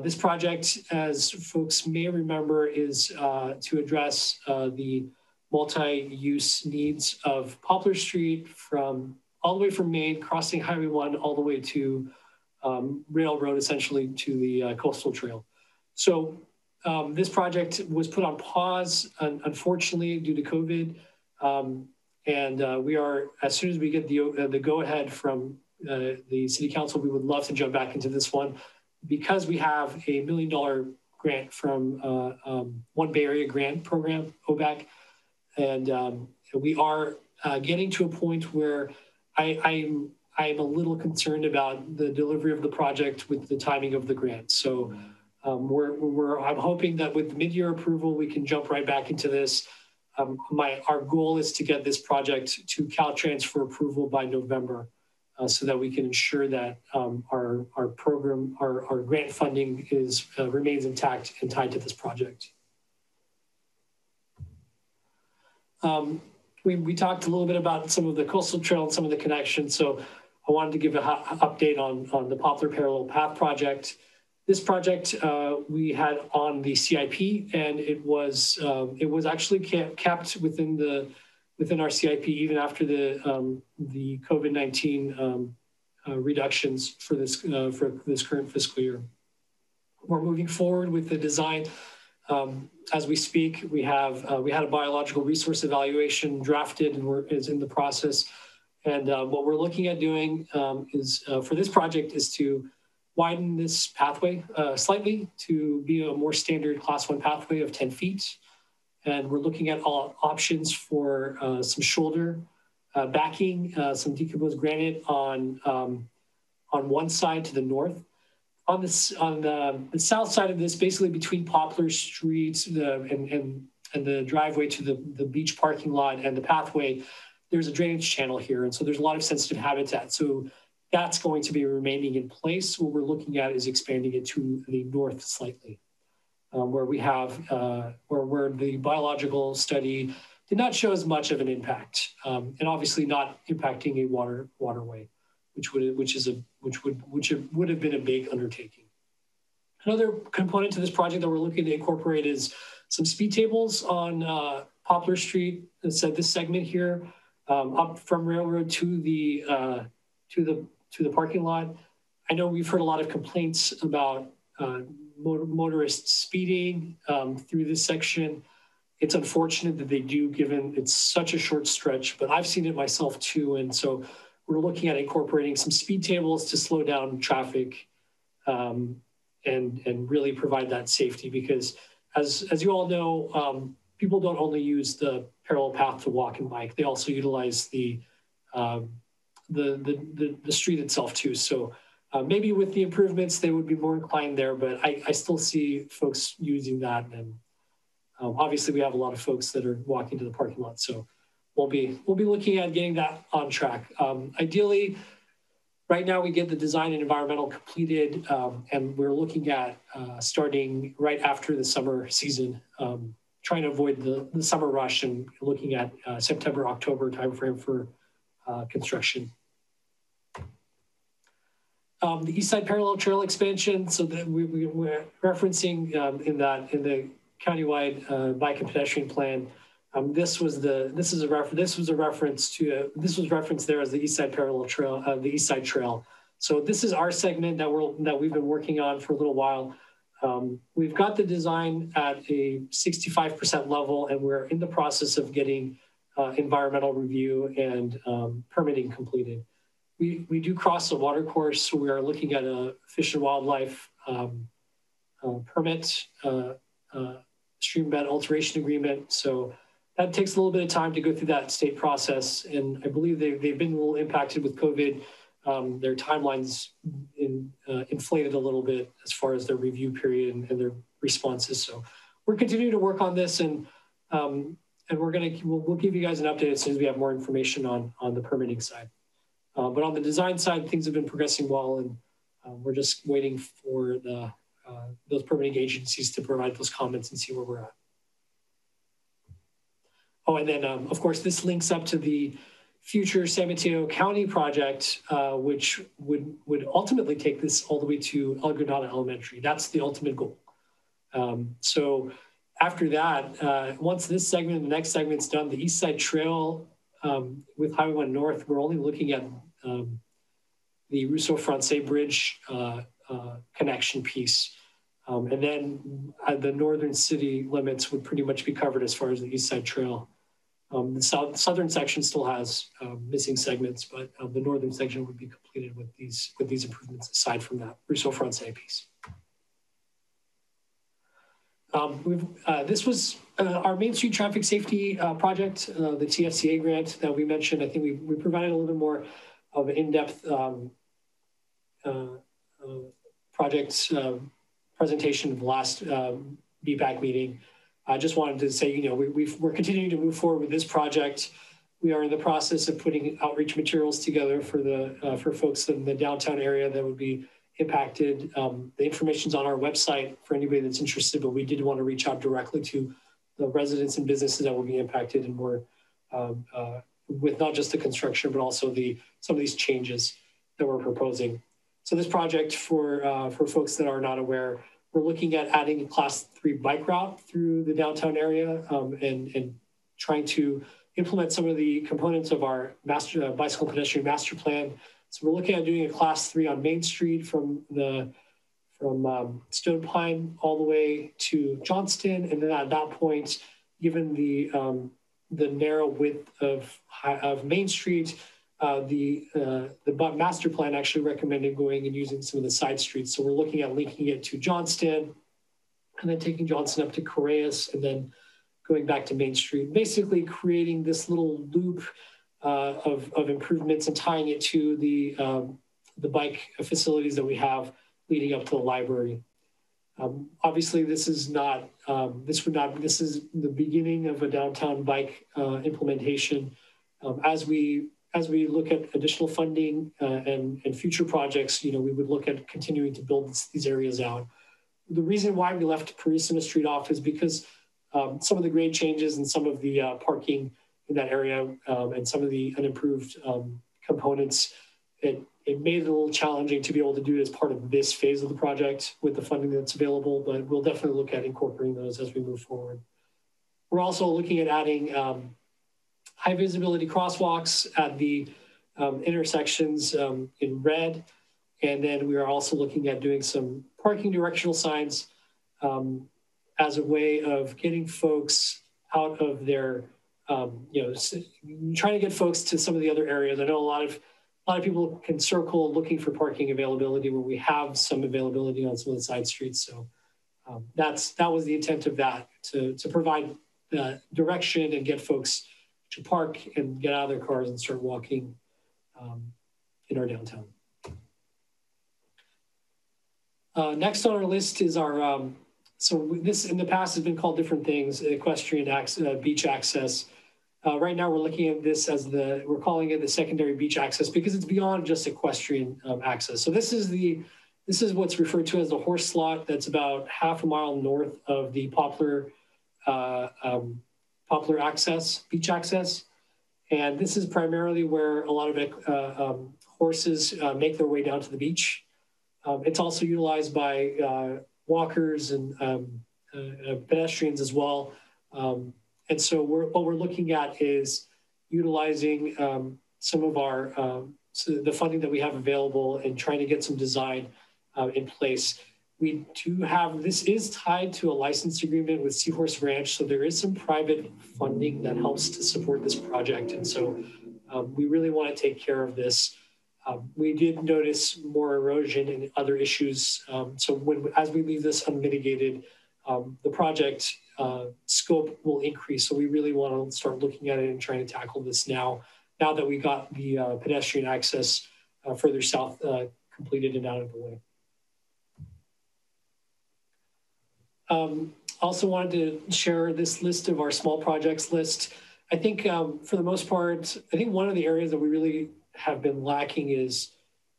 This project, as folks may remember, is to address the multi-use needs of Poplar Street all the way from Maine, crossing Highway 1, all the way to Railroad, essentially to the Coastal Trail. So this project was put on pause, unfortunately, due to COVID. And we are, as soon as we get the go-ahead from the City Council, we would love to jump back into this one, because we have $1 million grant from One Bay Area Grant Program, OBAC. And we are getting to a point where I'm a little concerned about the delivery of the project with the timing of the grant. So I'm hoping that with mid-year approval, we can jump right back into this. Our goal is to get this project to Caltrans for approval by November, so that we can ensure that our program, our grant funding remains intact and tied to this project. We talked a little bit about some of the Coastal Trail and some of the connections. So I wanted to give an update on the Poplar Parallel Path project. This project we had on the CIP, and it was actually kept within our CIP even after the COVID-19 reductions for this current fiscal year. We're moving forward with the design. As we speak, we had a biological resource evaluation drafted and is in the process. And what we're looking at doing is for this project is to widen this pathway slightly to be a more standard Class 1 pathway of 10 feet. And we're looking at all options for some shoulder backing, some decomposed granite on one side to the north. On the south side of this, basically between Poplar Street and the driveway to the beach parking lot and the pathway, there's a drainage channel here. And so there's a lot of sensitive habitat. So that's going to be remaining in place. What we're looking at is expanding it to the north slightly, where we have, where the biological study did not show as much of an impact, and obviously not impacting a waterway, which would have been a big undertaking. Another component to this project that we're looking to incorporate is some speed tables on Poplar Street. So this segment here, up from Railroad to the parking lot. I know we've heard a lot of complaints about motorists speeding through this section. It's unfortunate that they do, given it's such a short stretch, but I've seen it myself too. And so we're looking at incorporating some speed tables to slow down traffic and really provide that safety, because as you all know, people don't only use the parallel path to walk and bike, they also utilize the street itself too. So maybe with the improvements, they would be more inclined there, but I still see folks using that. And obviously we have a lot of folks that are walking to the parking lot. So we'll be looking at getting that on track. Ideally, right now we get the design and environmental completed, and we're looking at starting right after the summer season, trying to avoid the summer rush and looking at September, October timeframe for construction. The East Side Parallel Trail expansion, so that we're referencing in the countywide bike and pedestrian plan. This was referenced there as the East Side Parallel Trail, the East Side Trail. So this is our segment that we've been working on for a little while. We've got the design at a 65% level, and we're in the process of getting environmental review and permitting completed. We do cross the water course, so we are looking at a fish and wildlife permit, stream bed alteration agreement. So that takes a little bit of time to go through that state process. And I believe they've been a little impacted with COVID. Their timelines inflated a little bit as far as their review period and their responses. So we're continuing to work on this, and we'll give you guys an update as soon as we have more information on the permitting side. But on the design side, things have been progressing well, and we're just waiting for those permitting agencies to provide those comments and see where we're at. Oh, and then of course, this links up to the future San Mateo County project, which would ultimately take this all the way to El Granada Elementary. That's the ultimate goal. So after that, once this segment and the next segment's done, the East Side Trail with Highway 1 North, we're only looking at the Rousseau Francais Bridge connection piece. And then the northern city limits would pretty much be covered as far as the East Side Trail. The southern section still has missing segments, but the northern section would be completed with these improvements aside from that Rousseau Francais piece. This was our Main Street Traffic Safety Project, the TFCA grant that we mentioned. I think we provided a little bit more of an in-depth project presentation of the last BPAC meeting. I just wanted to say, we're continuing to move forward with this project. We are in the process of putting outreach materials together for folks in the downtown area that would be impacted. The information's on our website for anybody that's interested, but we did want to reach out directly to the residents and businesses that will be impacted, and more with not just the construction, but also some of these changes that we're proposing. So this project, for folks that are not aware, we're looking at adding a Class 3 bike route through the downtown area and trying to implement some of the components of our bicycle pedestrian master plan. So we're looking at doing a Class 3 on Main Street from Stone Pine all the way to Johnston, and then at that point, given the narrow width of Main Street, the master plan actually recommended going and using some of the side streets. So we're looking at linking it to Johnston, and then taking Johnston up to Correas, and then going back to Main Street, basically creating this little loop of improvements and tying it to the bike facilities that we have leading up to the library. Obviously, this is not this is the beginning of a downtown bike implementation. As we look at additional funding and future projects, we would look at continuing to build these areas out. The reason why we left Parissima Street off is because some of the grade changes and some of the parking in that area and some of the unimproved components, it made it a little challenging to be able to do it as part of this phase of the project with the funding that's available, but we'll definitely look at incorporating those as we move forward. We're also looking at adding high visibility crosswalks at the intersections in red. And then we are also looking at doing some parking directional signs as a way of getting folks out of their, trying to get folks to some of the other areas. I know a lot of people can circle looking for parking availability where we have some availability on some of the side streets. So that was the intent of that, to provide direction and get folks to park and get out of their cars and start walking in our downtown. Next on our list is our, so this in the past has been called different things, equestrian access, beach access. Right now we're looking at this as we're calling it the secondary beach access because it's beyond just equestrian access. So this is what's referred to as the horse slot that's about half a mile north of the Poplar access, beach access. And this is primarily where a lot of horses make their way down to the beach. It's also utilized by walkers and pedestrians as well. And so what we're looking at is utilizing some of our, the funding that we have available and trying to get some design in place. We do have, this is tied to a license agreement with Seahorse Ranch. So there is some private funding that helps to support this project. And so we really want to take care of this. We did notice more erosion and other issues. So as we leave this unmitigated, the project scope will increase. So we really want to start looking at it and trying to tackle this now that we got the pedestrian access further south completed and out of the way. Also wanted to share this list of our small projects list. I think for the most part, I think one of the areas that we really have been lacking is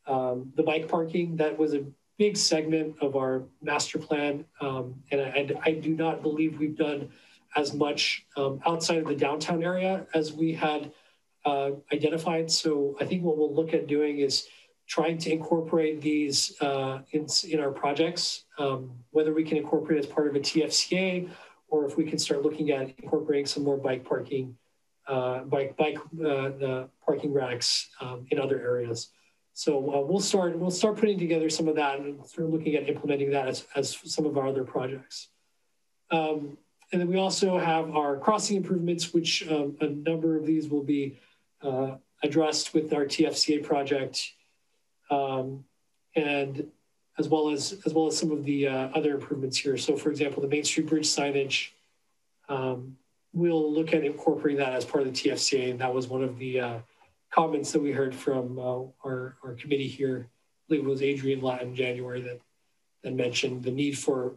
the bike parking. That was a big segment of our master plan. And I do not believe we've done as much outside of the downtown area as we had identified. So I think what we'll look at doing is trying to incorporate these in our projects, whether we can incorporate as part of a TFCA, or if we can start looking at incorporating some more bike parking, the parking racks in other areas. So we'll start putting together some of that and start looking at implementing that as some of our other projects. And then we also have our crossing improvements, which a number of these will be addressed with our TFCA project. And as well as some of the other improvements here. So for example, the Main Street Bridge signage, we'll look at incorporating that as part of the TFCA. And that was one of the comments that we heard from our committee here. I believe it was Adrian Latt in January that mentioned the need for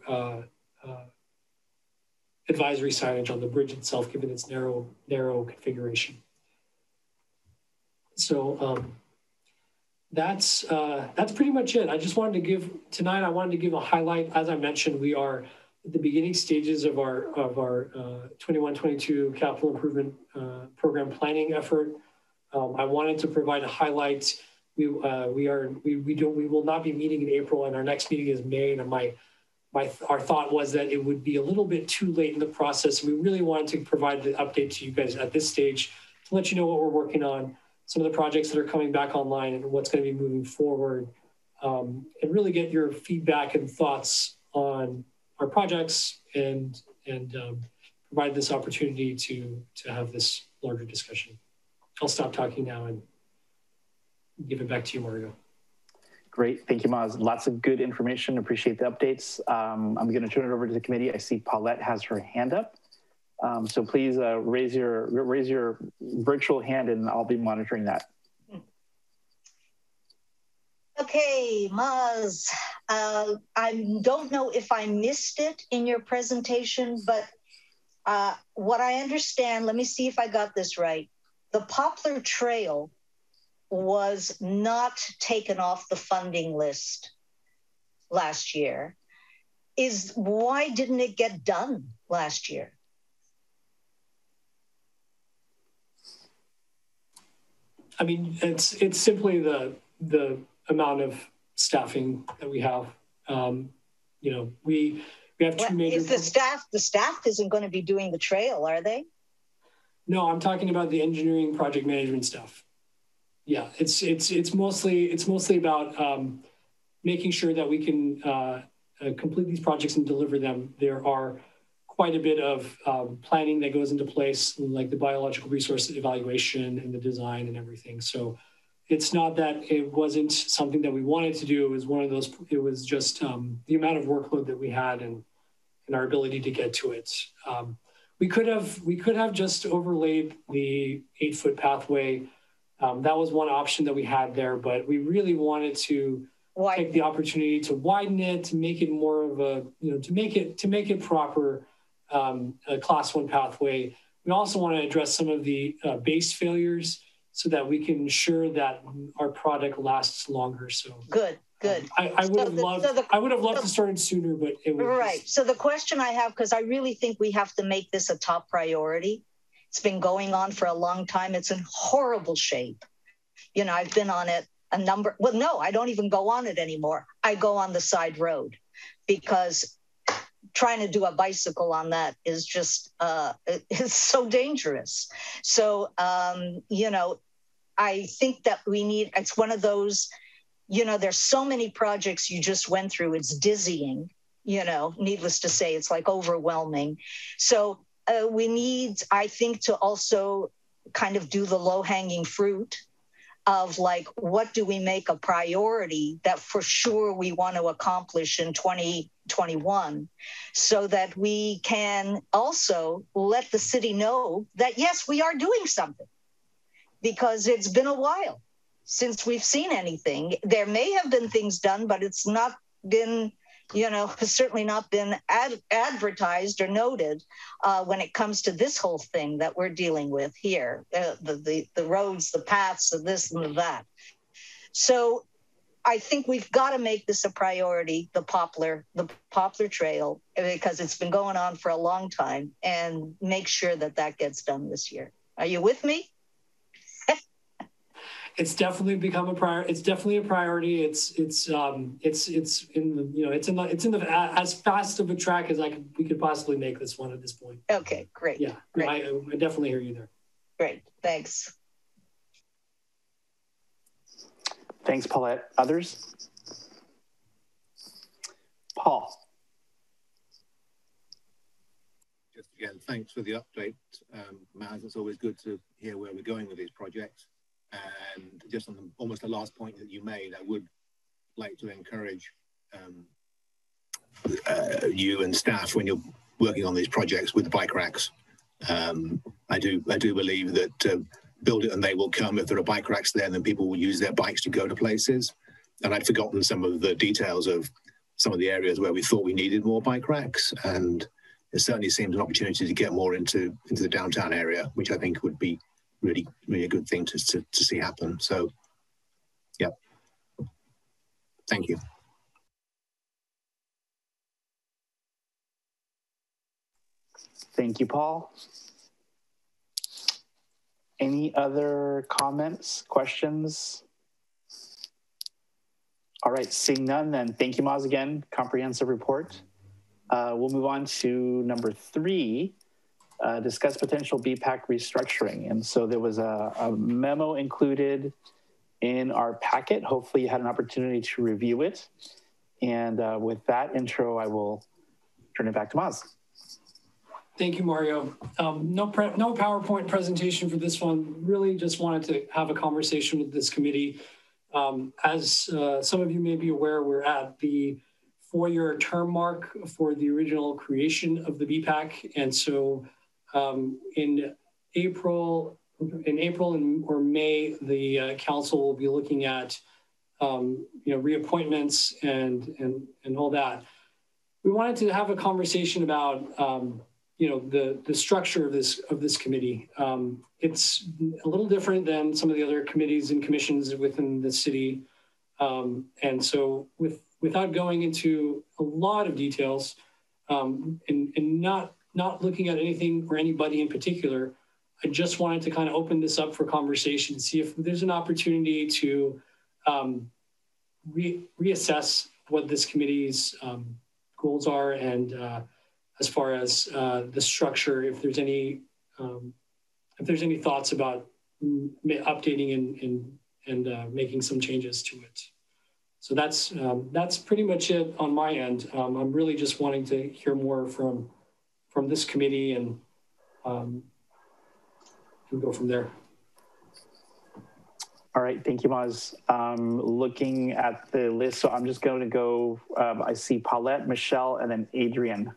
advisory signage on the bridge itself, given its narrow configuration. So, that's pretty much it. I just wanted to give a highlight. As I mentioned, we are at the beginning stages of our 21-22 capital improvement program planning effort. I wanted to provide a highlight. We will not be meeting in April, and our next meeting is May. And our thought was that it would be a little bit too late in the process. We really wanted to provide the update to you guys at this stage to let you know what we're working on, some of the projects that are coming back online and what's going to be moving forward, and really get your feedback and thoughts on our projects and provide this opportunity to have this larger discussion. I'll stop talking now and give it back to you, Mario. Great, thank you, Maz. Lots of good information, appreciate the updates. I'm gonna turn it over to the committee. I see Paulette has her hand up. So please raise your virtual hand and I'll be monitoring that. Okay, Maz, I don't know if I missed it in your presentation, but what I understand, let me see if I got this right. The Poplar Trail was not taken off the funding list last year. Why didn't it get done last year? I mean, it's simply the amount of staffing that we have. You know, we have two major. Is the staff isn't going to be doing the trail, are they? No, I'm talking about the engineering project management stuff. Yeah, it's mostly about making sure that we can complete these projects and deliver them. There are quite a bit of planning that goes into place, like the biological resource evaluation and the design and everything. So it's not that it wasn't something that we wanted to do. It was one of those, it was just the amount of workload that we had and our ability to get to it. We could have just overlaid the 8-foot pathway. That was one option that we had there, but we really wanted to take the opportunity to widen it, to make it more of a, you know, to make it proper, a class 1 pathway. We also want to address some of the base failures so that we can ensure that our product lasts longer. So good. I would have loved to start it sooner, but it was right. So the question I have, because I really think we have to make this a top priority. It's been going on for a long time. It's in horrible shape. You know, I've been on it well, no, I don't even go on it anymore. I go on the side road because trying to do a bicycle on that is just, it's so dangerous. So, you know, I think that it's one of those you know, there's so many projects you just went through, it's dizzying, you know, needless to say, it's like overwhelming. So we need, I think, to also kind of do the low-hanging fruit of like, what do we make a priority that for sure we want to accomplish in 2021, so that we can also let the city know that, yes, we are doing something, because it's been a while since we've seen anything. There may have been things done, but it's not been, you know, certainly not been advertised or noted when it comes to this whole thing that we're dealing with here, the roads, the paths, the this and the that. So I think we've got to make this a priority, the Poplar Trail, because it's been going on for a long time, and make sure that that gets done this year. Are you with me? It's definitely become a priority. It's definitely a priority. It's in the, you know, it's in the as fast of a track as we could possibly make this one at this point. Okay, great. Yeah, great. I definitely hear you there. Great, thanks. Thanks, Paulette. Others? Paul. Just again, thanks for the update, Maz. It's always good to hear where we're going with these projects. And just on almost the last point that you made, I would like to encourage you and staff, when you're working on these projects, with the bike racks. I do believe that build it and they will come. If there are bike racks there, then people will use their bikes to go to places. And I'd forgotten some of the details of some of the areas where we thought we needed more bike racks, and it certainly seems an opportunity to get more into the downtown area, which I think would be really a good thing to see happen. So, yeah, thank you. Thank you, Paul. Any other comments, questions? All right, seeing none, then thank you, Maz, again. Comprehensive report. We'll move on to number 3. Discuss potential BPAC restructuring. And so there was a memo included in our packet. Hopefully you had an opportunity to review it. And with that intro, I will turn it back to Maz. Thank you, Mario. No PowerPoint presentation for this one. Really just wanted to have a conversation with this committee. As some of you may be aware, we're at the 4-year term mark for the original creation of the BPAC. And so in April or May, the council will be looking at reappointments and all that. We wanted to have a conversation about the structure of this committee. It's a little different than some of the other committees and commissions within the city, and so without going into a lot of details and not looking at anything or anybody in particular, I just wanted to kind of open this up for conversation to see if there's an opportunity to reassess what this committee's goals are, and as far as the structure, if there's any thoughts about updating and making some changes to it. So that's pretty much it on my end. I'm really just wanting to hear more from this committee and go from there. All right, thank you, Maz. Looking at the list, so I'm just going to go, I see Paulette, Michelle, and then Adrian.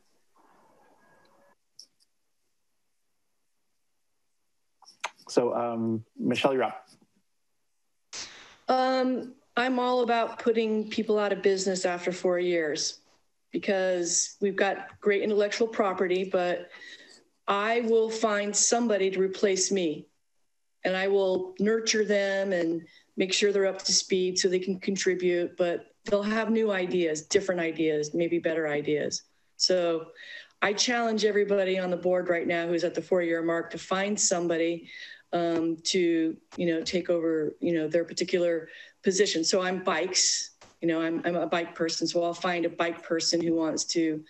So Michelle, you're up. I'm all about putting people out of business after 4 years, because we've got great intellectual property, but I will find somebody to replace me, and I will nurture them and make sure they're up to speed so they can contribute, but they'll have new ideas, different ideas, maybe better ideas. So I challenge everybody on the board right now who's at the 4-year mark to find somebody to, take over, their particular position. So I'm bikes, I'm a bike person. So I'll find a bike person who wants to,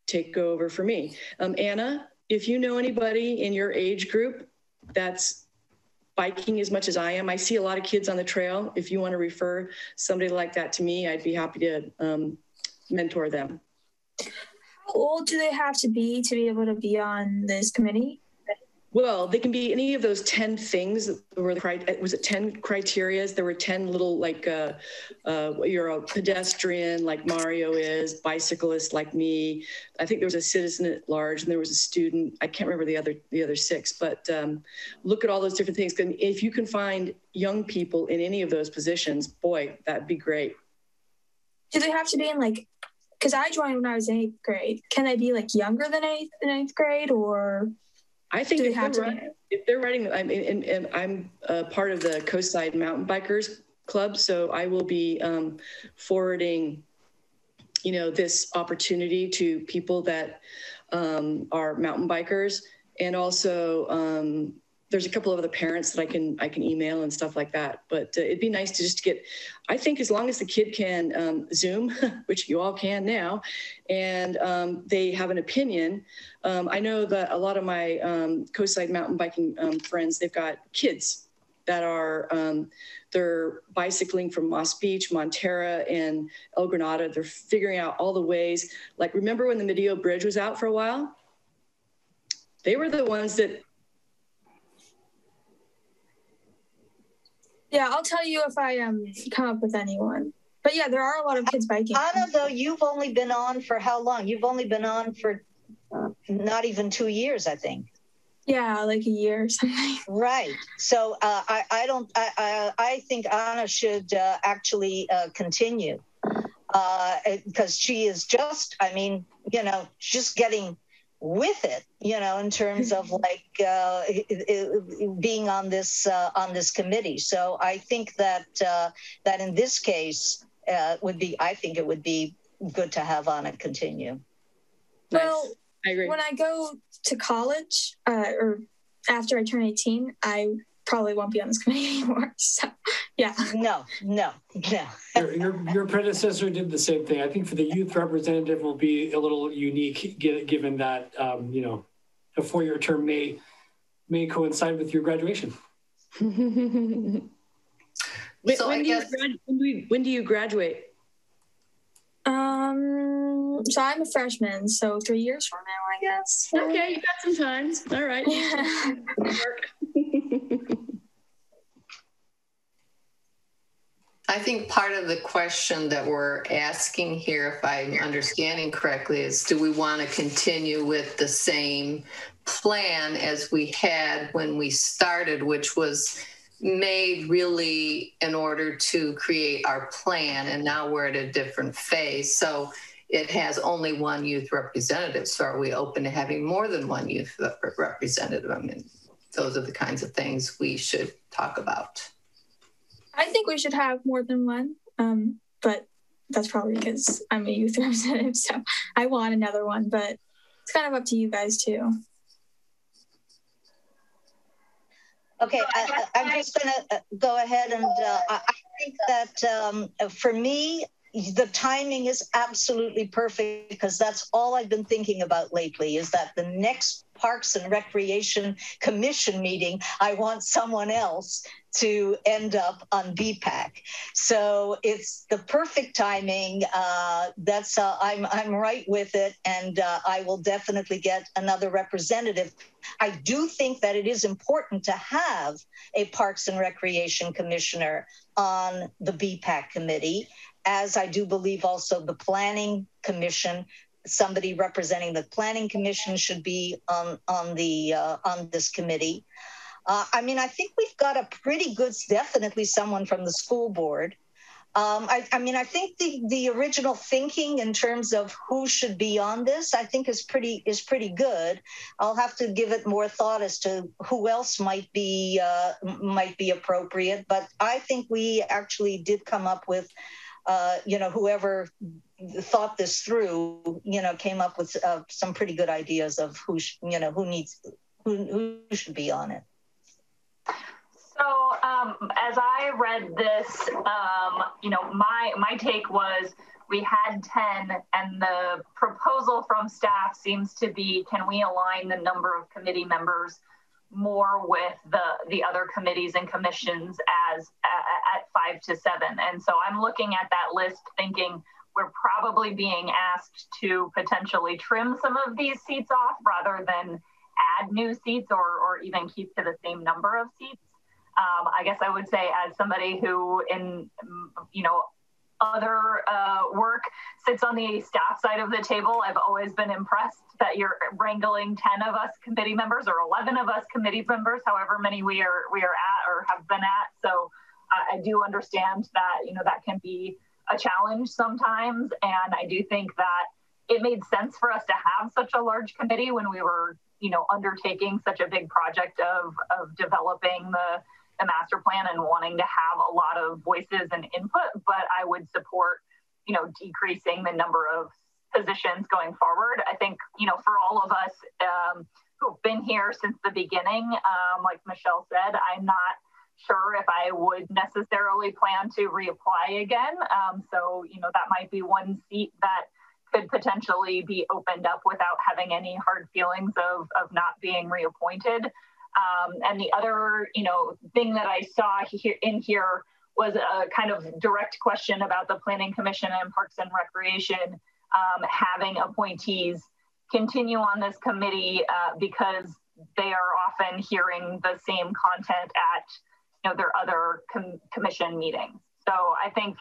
take over for me. Anna, if you know anybody in your age group that's biking as much as I am. I see a lot of kids on the trail. If you want to refer somebody like that to me, I'd be happy to mentor them. How old do they have to be able to be on this committee? Well, they can be any of those 10 things. Was it 10 criterias? There were 10 little, like, you're a pedestrian like Mario is, bicyclist like me. I think there was a citizen at large and there was a student. I can't remember the other 6, but look at all those different things. And if you can find young people in any of those positions, boy, that'd be great. Do they have to be in, like, because I joined when I was in 8th grade. Can they be like younger than 8th grade, or? I think if they're riding, I'm a part of the Coastside Mountain Bikers Club, so I will be forwarding, this opportunity to people that are mountain bikers, and also there's a couple of other parents that I can email and stuff like that. But it'd be nice to just get, I think as long as the kid can Zoom, which you all can now, and they have an opinion. I know that a lot of my Coastside mountain biking friends, they've got kids that are, they're bicycling from Moss Beach, Montera, and El Granada. They're figuring out all the ways. Like, remember when the Medeo Bridge was out for a while? They were the ones that. Yeah, I'll tell you if I come up with anyone. But yeah, there are a lot of kids biking. Anna, though, you've only been on for how long? You've only been on for not even 2 years, I think. Yeah, like a year or something. Right. So I think Anna should actually continue because she is just, just getting with it, in terms of like being on this committee. So I think that that in this case it would be good to have Anna continue. Well, nice. I agree. When I go to college or after I turn 18, I probably won't be on this committee anymore. So yeah. No. Your predecessor did the same thing. I think for the youth representative will be a little unique, given that a 4-year term may coincide with your graduation. When do you graduate? So I'm a freshman, so 3 years from now, I guess. Okay, you got some time. All right. Yeah. I think part of the question that we're asking here, if I'm understanding correctly, is do we want to continue with the same plan as we had when we started, which was made really in order to create our plan, and now we're at a different phase. So it has only one youth representative. So are we open to having more than one youth representative? I mean, those are the kinds of things we should talk about. I think we should have more than one, but that's probably because I'm a youth representative, so I want another one, but it's kind of up to you guys too. Okay, I'm just going to go ahead and I think that for me, the timing is absolutely perfect because that's all I've been thinking about lately is that the next Parks and Recreation Commission meeting, I want someone else to end up on BPAC. So it's the perfect timing. I'm right with it, and I will definitely get another representative. I do think that it is important to have a Parks and Recreation Commissioner on the BPAC committee, as I do believe also the Planning Commission. Somebody representing the Planning Commission should be on this committee. I think we've got a pretty good, definitely someone from the school board. I think the original thinking in terms of who should be on this, I think is pretty good. I'll have to give it more thought as to who else might be appropriate. But I think we actually did come up with, whoever thought this through, came up with some pretty good ideas of who should be on it. So as I read this, my take was we had 10, and the proposal from staff seems to be, can we align the number of committee members more with the other committees and commissions as at 5 to 7. And so I'm looking at that list thinking we're probably being asked to potentially trim some of these seats off rather than add new seats or even keep to the same number of seats. I guess I would say, as somebody who in, other work sits on the staff side of the table, I've always been impressed that you're wrangling 10 of us committee members or 11 of us committee members, however many we are at or have been at. So I do understand that, that can be a challenge sometimes. And I do think that it made sense for us to have such a large committee when we were, undertaking such a big project of developing the master plan and wanting to have a lot of voices and input, but I would support, decreasing the number of positions going forward. I think, for all of us who've been here since the beginning, like Michelle said, I'm not sure if I would necessarily plan to reapply again. So, that might be one seat that could potentially be opened up without having any hard feelings of not being reappointed. And the other, thing that I saw here was a kind of direct question about the Planning Commission and Parks and Recreation having appointees continue on this committee because they are often hearing the same content at, their other commission meetings. So I think,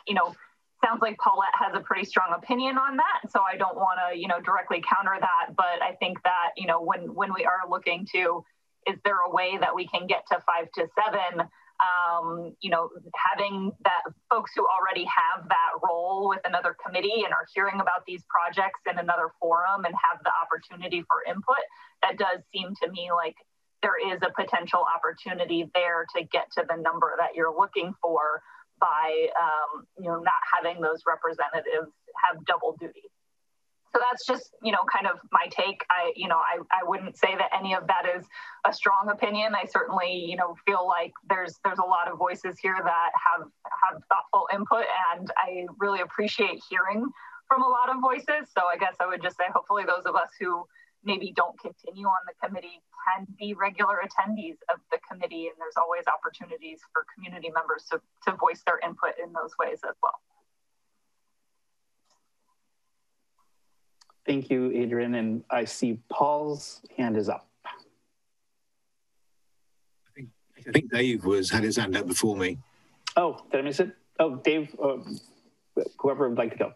sounds like Paulette has a pretty strong opinion on that. So I don't want to, directly counter that, but I think that, when we are looking to, is there a way that we can get to 5 to 7? Having that folks who already have that role with another committee and are hearing about these projects in another forum and have the opportunity for input, that does seem to me like there is a potential opportunity there to get to the number that you're looking for by, not having those representatives have double duty. So that's just, kind of my take. I wouldn't say that any of that is a strong opinion. I certainly, feel like there's a lot of voices here that have thoughtful input, and I really appreciate hearing from a lot of voices. So I guess I would just say, hopefully those of us who maybe don't continue on the committee can be regular attendees of the committee, and there's always opportunities for community members to voice their input in those ways as well. Thank you, Adrian. And I see Paul's hand is up. I think Dave had his hand up before me. Oh, did I miss it? Oh, Dave, whoever would like to go.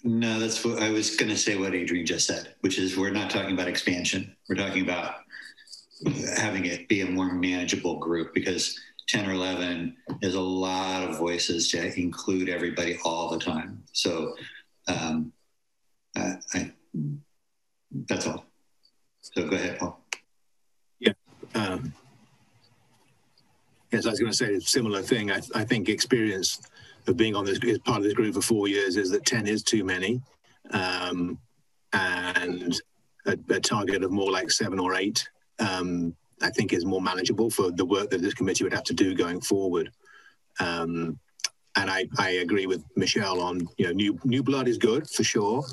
No, that's what I was going to say, what Adrian just said, which is we're not talking about expansion. We're talking about having it be a more manageable group, because 10 or 11 is a lot of voices to include everybody all the time. So that's all. So go ahead, Paul. Yeah. Yes, I was going to say a similar thing. I think experience of being on this as part of this group for 4 years is that 10 is too many, and a target of more like 7 or 8, I think is more manageable for the work that this committee would have to do going forward. And I agree with Michelle on, new blood is good for sure.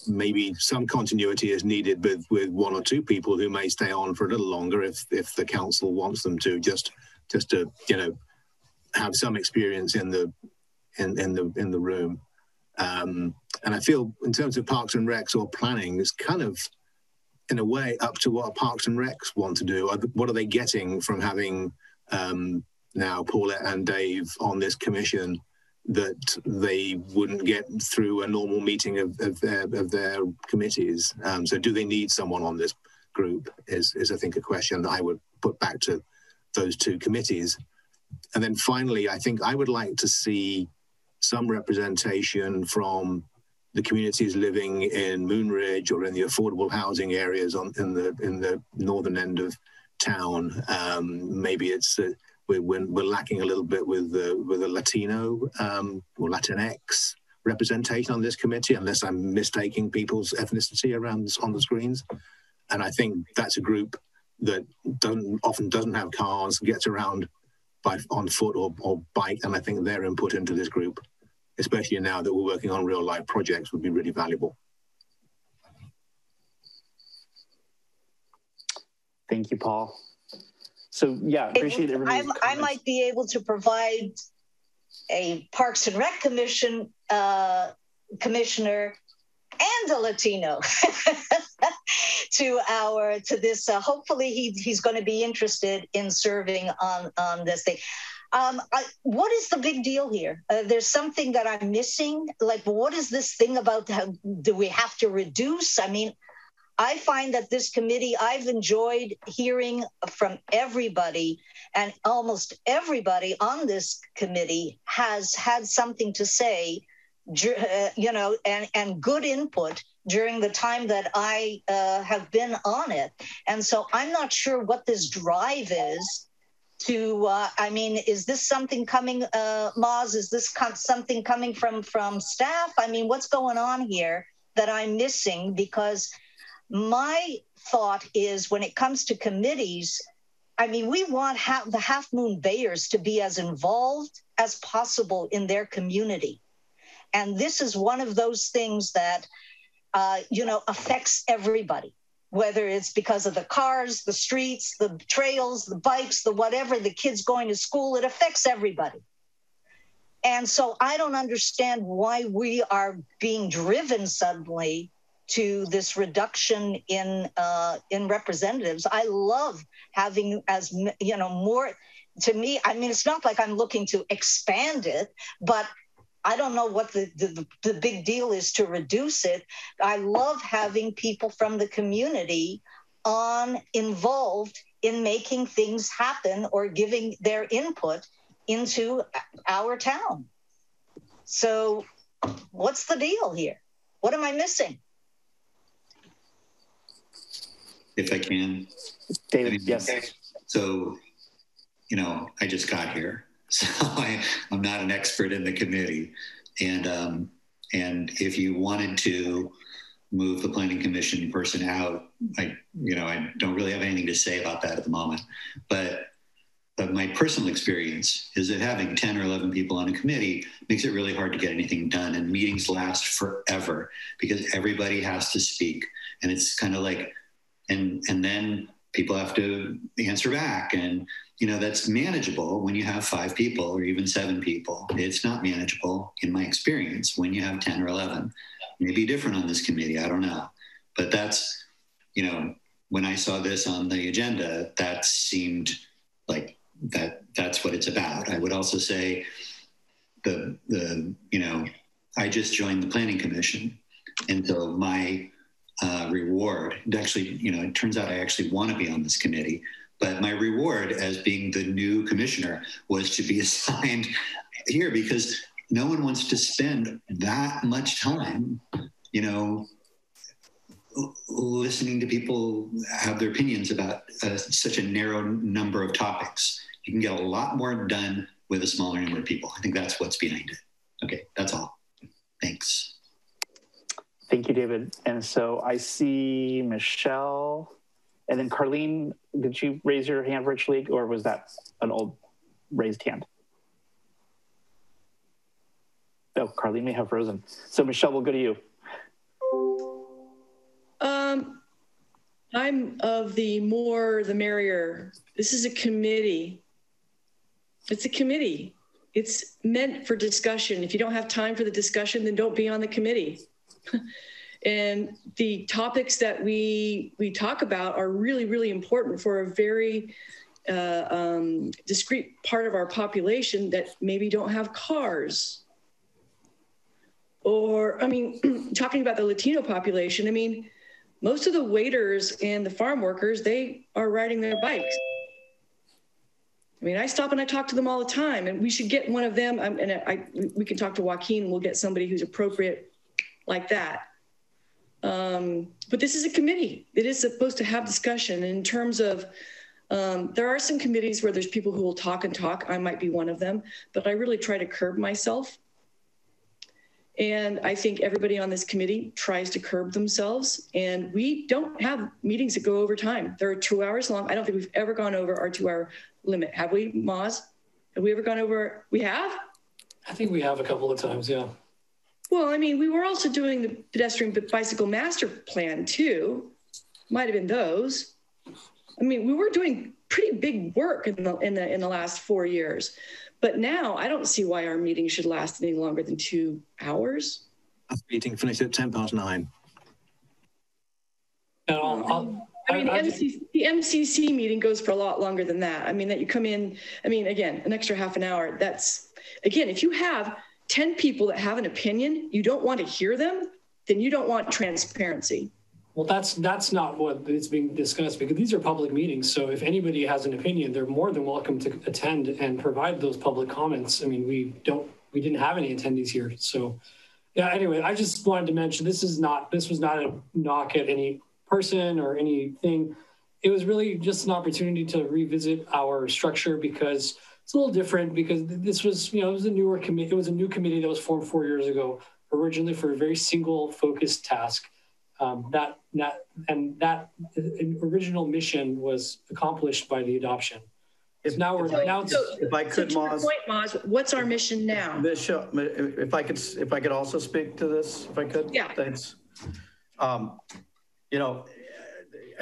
Maybe some continuity is needed with 1 or 2 people who may stay on for a little longer if the council wants them to, just to have some experience in the room. And I feel in terms of Parks and Recs or planning, it's kind of in a way up to what Parks and Recs want to do. What are they getting from having now Paulette and Dave on this commission that they wouldn't get through a normal meeting of their committees? So do they need someone on this group is I think a question that I would put back to those 2 committees. And then finally, I think I would like to see some representation from the communities living in Moonridge or in the affordable housing areas in the northern end of town. Maybe it's we're lacking a little bit with a Latino or Latinx representation on this committee, unless I'm mistaking people's ethnicity around on the screens. And I think that's a group that often doesn't have cars, gets around on foot or bike, and I think their input into this group, especially now that we're working on real life projects, would be really valuable. Thank you, Paul. So yeah, appreciate everybody's I might be able to provide a Parks and Rec Commission commissioner and a Latino to this. Hopefully he's going to be interested in serving on this thing. What is the big deal here? There's something that I'm missing. Like, what is this thing about? Do we have to reduce? I mean, I find that this committee, I've enjoyed hearing from everybody, and almost everybody on this committee has had something to say, you know, and good input during the time that I have been on it. And so I'm not sure what this drive is to, I mean, is this something coming, Moz, is this something coming from staff? I mean, what's going on here that I'm missing? Because my thought is when it comes to committees, I mean, we want the Half Moon Bayers to be as involved as possible in their community. And this is one of those things that, you know, affects everybody, whether it's because of the cars, the streets, the trails, the bikes, the whatever, the kids going to school, it affects everybody. And so I don't understand why we are being driven suddenly to this reduction in representatives. I love having, as you know, more. To me, I mean, it's not like I'm looking to expand it, but I don't know what the big deal is to reduce it. I love having people from the community involved in making things happen or giving their input into our town. So what's the deal here? What am I missing? If I can. David, I mean, yes. So, you know, I just got here, so I'm not an expert in the committee. And if you wanted to move the planning commission person out, I don't really have anything to say about that at the moment. But my personal experience is that having 10 or 11 people on a committee makes it really hard to get anything done, and meetings last forever because everybody has to speak. And it's kind of like, and then people have to answer back. And, you know, that's manageable when you have 5 people or even 7 people. It's not manageable, in my experience, when you have 10 or 11. Maybe different on this committee, I don't know. But that's, you know, when I saw this on the agenda, that seemed like that's what it's about. I would also say you know, I just joined the Planning Commission. And so my reward, actually, you know, it turns out I actually want to be on this committee, but my reward as being the new commissioner was to be assigned here because no one wants to spend that much time, you know, listening to people have their opinions about such a narrow number of topics. You can get a lot more done with a smaller number of people. I think that's what's behind it. Okay, that's all. Thanks. Thank you, David. And so I see Michelle, and then Carlene, did you raise your hand virtually, or was that an old raised hand? Oh, Carlene may have frozen. So Michelle, we'll go to you. I'm of the more the merrier. This is a committee. It's a committee. It's meant for discussion. If you don't have time for the discussion, then don't be on the committee. And the topics that we talk about are really, really important for a very discrete part of our population that maybe don't have cars. Or, I mean, talking about the Latino population, I mean, most of the waiters and the farm workers, they are riding their bikes. I mean, I stop and I talk to them all the time, and we should get one of them. We can talk to Joaquin, and we'll get somebody who's appropriate like that. But this is a committee. It is supposed to have discussion. In terms of, there are some committees where there's people who will talk and talk. I might be one of them, but I really try to curb myself. And I think everybody on this committee tries to curb themselves. And we don't have meetings that go over time. They're 2 hours long. I don't think we've ever gone over our 2-hour limit. Have we, Moz? Have we ever gone over? We have? I think we have a couple of times, yeah. Well, I mean, we were also doing the pedestrian bicycle master plan too. Might have been those. I mean, we were doing pretty big work in the last 4 years, but now I don't see why our meeting should last any longer than 2 hours. Our meeting finished at 9:10. The MCC meeting goes for a lot longer than that. I mean, that you come in, I mean, again, an extra half an hour. That's, again, if you have 10 people that have an opinion, you don't want to hear them, then you don't want transparency. Well, that's not what is being discussed, because these are public meetings. So if anybody has an opinion, they're more than welcome to attend and provide those public comments. I mean, we didn't have any attendees here. So yeah, anyway, I just wanted to mention this was not a knock at any person or anything. It was really just an opportunity to revisit our structure, because it's a little different, because this was, it was a newer committee. It was a new committee that was formed 4 years ago, originally for a very single focused task. That original mission was accomplished by the adoption. If I could, Moz, what's our mission now? Michelle, if I could also speak to this, if I could. Yeah. Thanks. And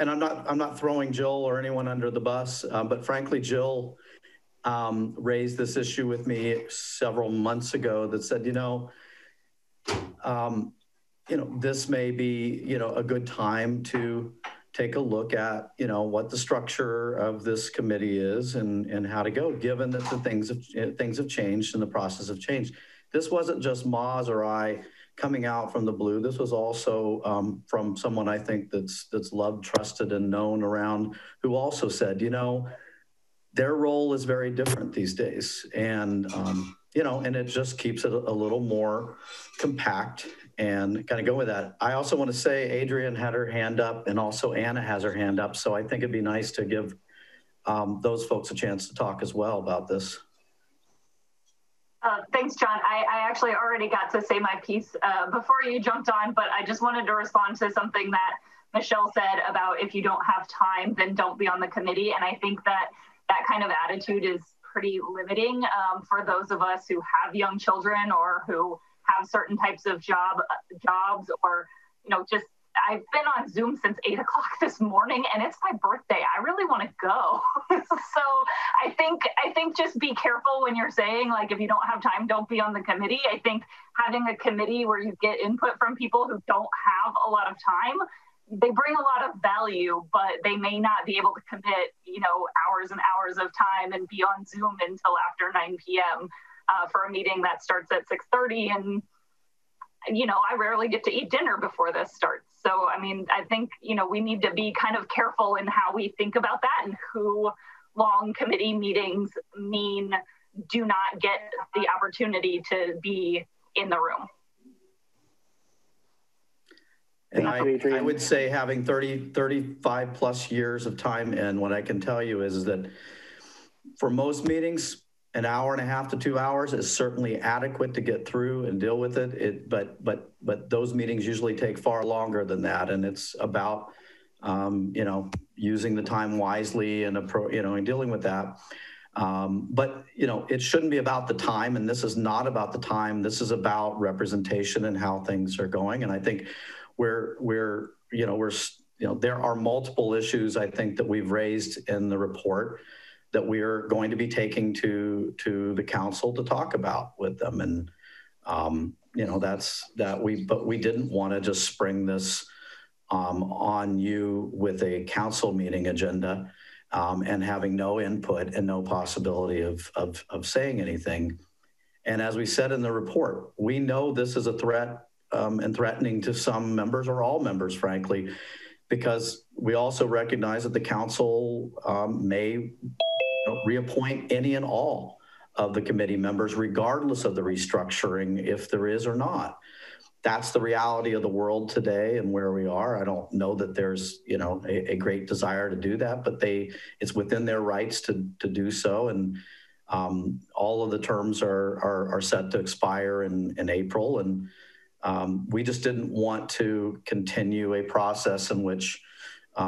I'm not throwing Jill or anyone under the bus, but frankly, Jill raised this issue with me several months ago that said, this may be, a good time to take a look at, what the structure of this committee is and how to go, given that the things have changed and the process have changed. This wasn't just Moz or I coming out from the blue. This was also from someone I think that's loved, trusted, and known around, who also said, their role is very different these days. And, and it just keeps it a little more compact and kind of go with that. I also want to say Adrian had her hand up, and also Anna has her hand up. So I think it'd be nice to give those folks a chance to talk as well about this. Thanks, John. I actually already got to say my piece before you jumped on, but I just wanted to respond to something that Michelle said about if you don't have time, then don't be on the committee. And I think that kind of attitude is pretty limiting for those of us who have young children or who have certain types of jobs, or, just I've been on Zoom since 8 o'clock this morning, and it's my birthday. I really want to go. So I think just be careful when you're saying, like, if you don't have time, don't be on the committee. I think having a committee where you get input from people who don't have a lot of time, they bring a lot of value, but they may not be able to commit, hours and hours of time and be on Zoom until after 9 p.m. For a meeting that starts at 6:30, and I rarely get to eat dinner before this starts. So, I mean, I think, we need to be kind of careful in how we think about that, and who long committee meetings mean do not get the opportunity to be in the room. And I would say having 35 plus years of time, and what I can tell you is that for most meetings, an hour and a half to 2 hours is certainly adequate to get through and deal with it. But those meetings usually take far longer than that, and it's about using the time wisely and and dealing with that. But it shouldn't be about the time, and this is not about the time. This is about representation and how things are going. And I think there are multiple issues I think that we've raised in the report that we're going to be taking to the council to talk about with them. And, but we didn't want to just spring this on you with a council meeting agenda and having no input and no possibility of saying anything. And as we said in the report, we know this is a threat and threatening to some members, or all members, frankly, because we also recognize that the council may reappoint any and all of the committee members, regardless of the restructuring, if there is or not. That's the reality of the world today and where we are. I don't know that there's, a great desire to do that, but it's within their rights to do so. And all of the terms are set to expire in April. And we just didn't want to continue a process in which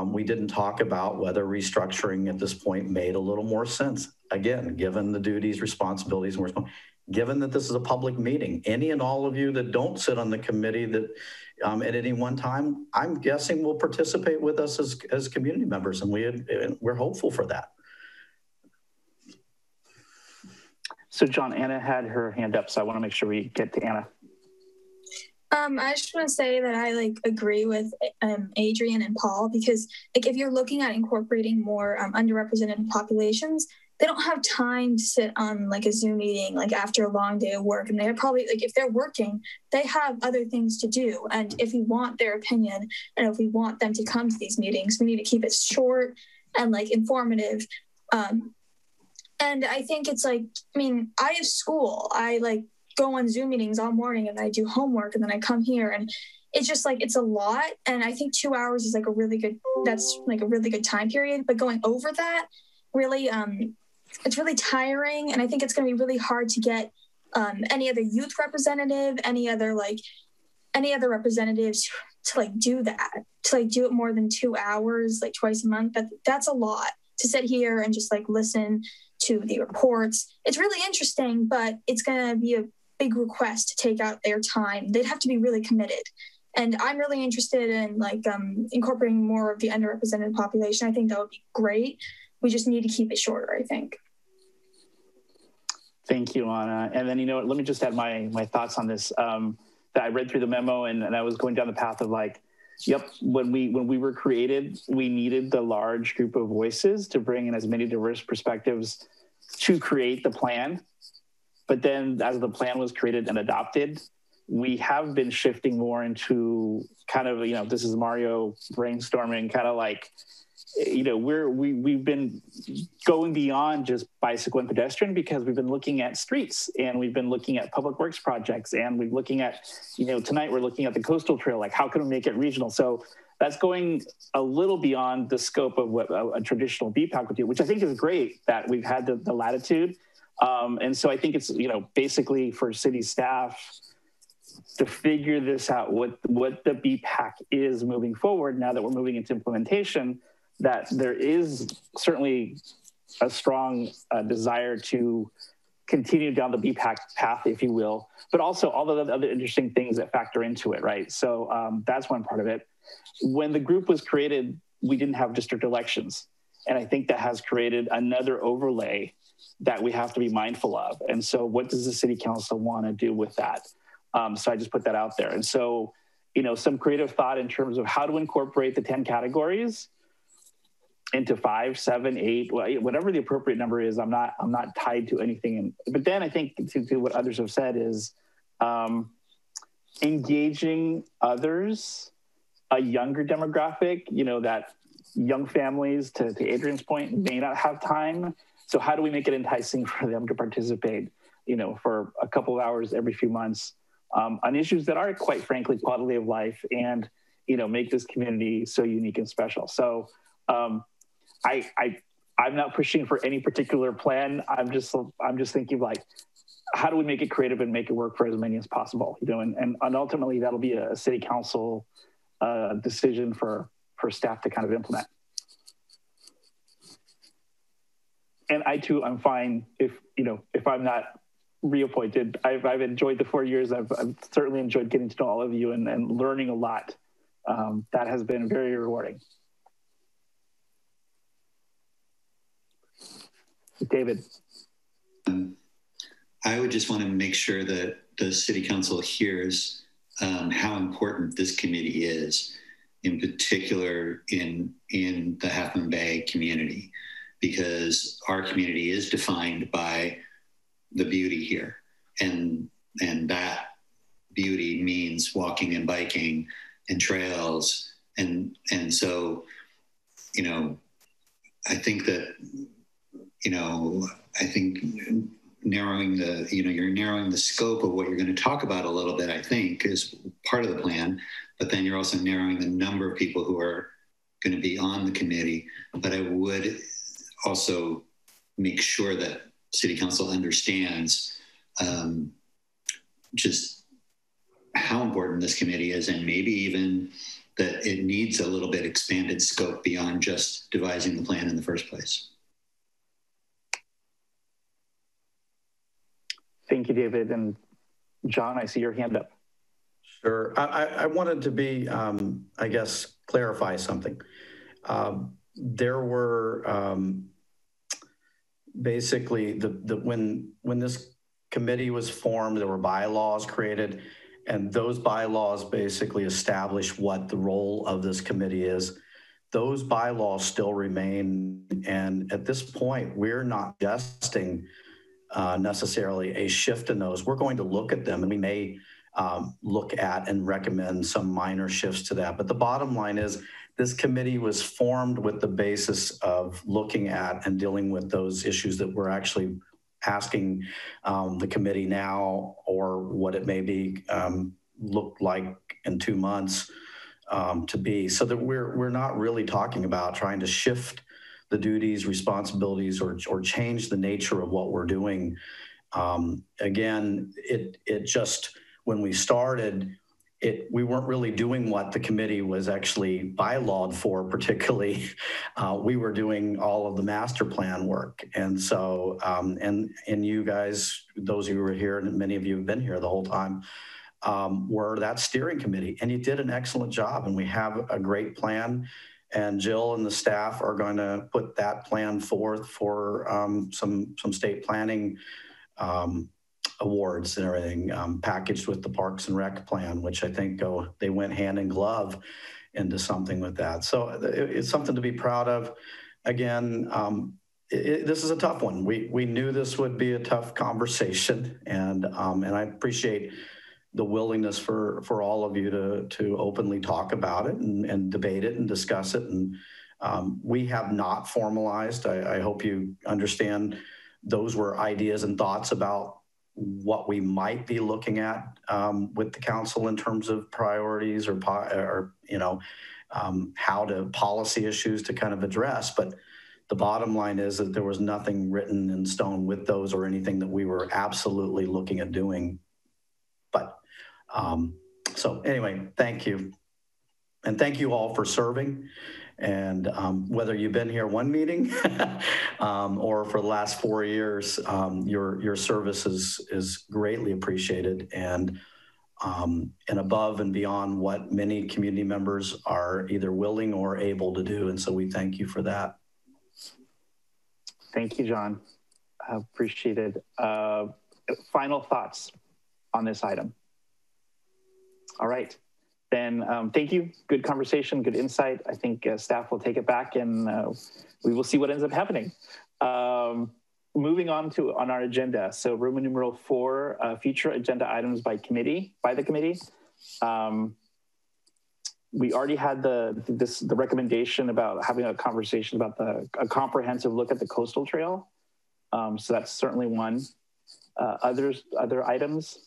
we didn't talk about whether restructuring at this point made a little more sense. Again, given the duties, responsibilities, and given that this is a public meeting, any and all of you that don't sit on the committee that at any one time, I'm guessing will participate with us as community members, and we're hopeful for that. So John, Anna had her hand up, so I want to make sure we get to Anna. I just want to say that I agree with Adrian and Paul, because if you're looking at incorporating more underrepresented populations, they don't have time to sit on a Zoom meeting after a long day of work, and they're probably if they're working, they have other things to do. And if we want their opinion, and if we want them to come to these meetings, we need to keep it short and informative. And I think it's I have school. I go on Zoom meetings all morning and I do homework, and then I come here, and it's just it's a lot. And I think 2 hours is a really good time period. But going over that, really, it's really tiring. And I think it's going to be really hard to get any other youth representative, any other representatives to do that, to do it more than 2 hours, twice a month. That's a lot to sit here and just listen to the reports. It's really interesting, but it's going to be a big request to take out their time. They'd have to be really committed. And I'm really interested in incorporating more of the underrepresented population. I think that would be great. We just need to keep it shorter, I think. Thank you, Anna. And then, let me just add my thoughts on this. That I read through the memo, and I was going down the path of yep, when we were created, we needed the large group of voices to bring in as many diverse perspectives to create the plan. But then as the plan was created and adopted, we have been shifting more into kind of, this is Mario brainstorming, kind of we've been going beyond just bicycle and pedestrian, because we've been looking at streets, and we've been looking at public works projects, and we're looking at, tonight we're looking at the coastal trail, how can we make it regional? So that's going a little beyond the scope of what a traditional BPAC would do, which I think is great that we've had the latitude. And so I think it's, basically for city staff to figure this out, what the BPAC is moving forward, now that we're moving into implementation, that there is certainly a strong desire to continue down the BPAC path, if you will, but also all the other interesting things that factor into it, right? So that's one part of it. When the group was created, we didn't have district elections. And I think that has created another overlay that we have to be mindful of. And so what does the city council want to do with that? So I just put that out there. And so, some creative thought in terms of how to incorporate the 10 categories into 5, 7, 8, whatever the appropriate number is. I'm not tied to anything. But then I think to what others have said is engaging others, a younger demographic, that young families, to Adrian's point, may not have time. So how do we make it enticing for them to participate, for a couple of hours every few months on issues that are, quite frankly, quality of life, and, make this community so unique and special. So I'm not pushing for any particular plan. I'm just thinking how do we make it creative and make it work for as many as possible, and ultimately that'll be a city council decision for staff to kind of implement. And I too, I'm fine if I'm not reappointed. I've enjoyed the 4 years. I've certainly enjoyed getting to know all of you and learning a lot. That has been very rewarding. David. I would just want to make sure that the city council hears how important this committee is, in particular in the Half Moon Bay community, because our community is defined by the beauty here, and that beauty means walking and biking and trails, and so I think that narrowing you're narrowing the scope of what you're going to talk about a little bit, I think, is part of the plan, but then you're also narrowing the number of people who are going to be on the committee. But I would also make sure that city council understands just how important this committee is, and maybe even that it needs a little bit expanded scope beyond just devising the plan in the first place. Thank you, David. And John, I see your hand up. Sure. I wanted to be, I guess, clarify something. There were basically when this committee was formed, there were bylaws created, and those bylaws basically establish what the role of this committee is. Those bylaws still remain, and at this point, we're not suggesting necessarily a shift in those. We're going to look at them, and we may look at and recommend some minor shifts to that. But the bottom line is this committee was formed with the basis of looking at and dealing with those issues that we're actually asking the committee now, or what it may be look like in 2 months to be, so that we're not really talking about trying to shift the duties, responsibilities, or change the nature of what we're doing. Again, it just, when we started, we weren't really doing what the committee was actually bylawed for, particularly. We were doing all of the master plan work. And so, and you guys, those of you who were here, and many of you have been here the whole time, were that steering committee. And you did an excellent job, and we have a great plan. And Jill and the staff are going to put that plan forth for some state planning awards and everything, packaged with the Parks and Rec plan, which I think they went hand in glove into something with that. So it's something to be proud of. Again, this is a tough one. We knew this would be a tough conversation, and I appreciate the willingness for all of you to openly talk about it and debate it and discuss it. And we have not formalized. I hope you understand those were ideas and thoughts about what we might be looking at with the council in terms of priorities or how to policy issues to kind of address. But the bottom line is that there was nothing written in stone with those or anything that we were absolutely looking at doing. But so anyway, thank you. And thank you all for serving. And whether you've been here one meeting or for the last 4 years, your service is greatly appreciated and above and beyond what many community members are either willing or able to do. And so we thank you for that. Thank you, John. Appreciated. Final thoughts on this item. All right. Then thank you. Good conversation, good insight. I think staff will take it back and we will see what ends up happening. Moving on our agenda. So Roman numeral 4, future agenda items by the committee. We already had the recommendation about having a conversation about a comprehensive look at the coastal trail. So that's certainly one. Other items?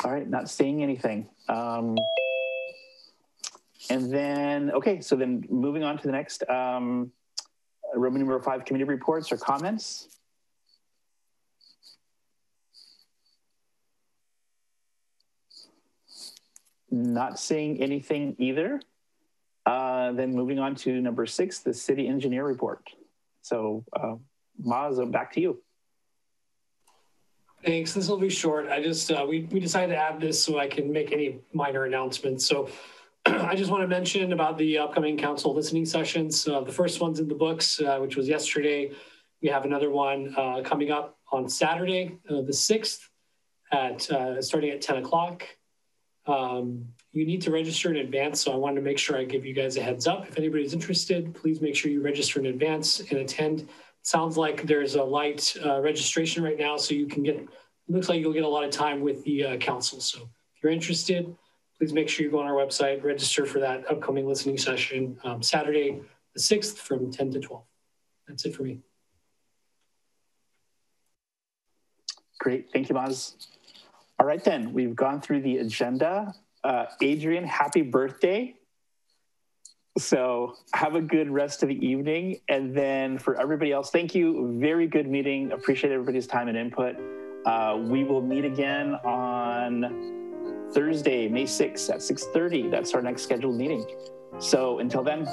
All right, not seeing anything. And then, okay, so then moving on to the next, Roman numeral 5, committee reports or comments. Not seeing anything either. Then moving on to number 6, the city engineer report. So Maz, back to you. Thanks. This will be short. I just, we decided to add this so I can make any minor announcements. So I just want to mention about the upcoming council listening sessions. The first one's in the books, which was yesterday. We have another one coming up on Saturday, the 6th, starting at 10 o'clock. You need to register in advance, so I wanted to make sure I give you guys a heads up. If anybody's interested, please make sure you register in advance and attend. Sounds like there's a light registration right now, so you can get, looks like you'll get a lot of time with the council. So if you're interested, please make sure you go on our website, register for that upcoming listening session, Saturday the 6th from 10 to 12. That's it for me. Great, thank you, Maz. All right then, we've gone through the agenda. Adrian, happy birthday. So have a good rest of the evening. And then for everybody else, thank you. Very good meeting. Appreciate everybody's time and input. We will meet again on Thursday, May 6th at 6:30. That's our next scheduled meeting. So until then,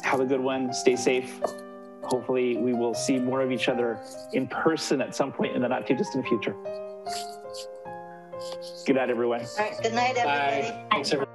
have a good one. Stay safe. Hopefully we will see more of each other in person at some point in the not too distant future. Good night, everyone. All right. Good night, everybody. Bye. Thanks, everyone.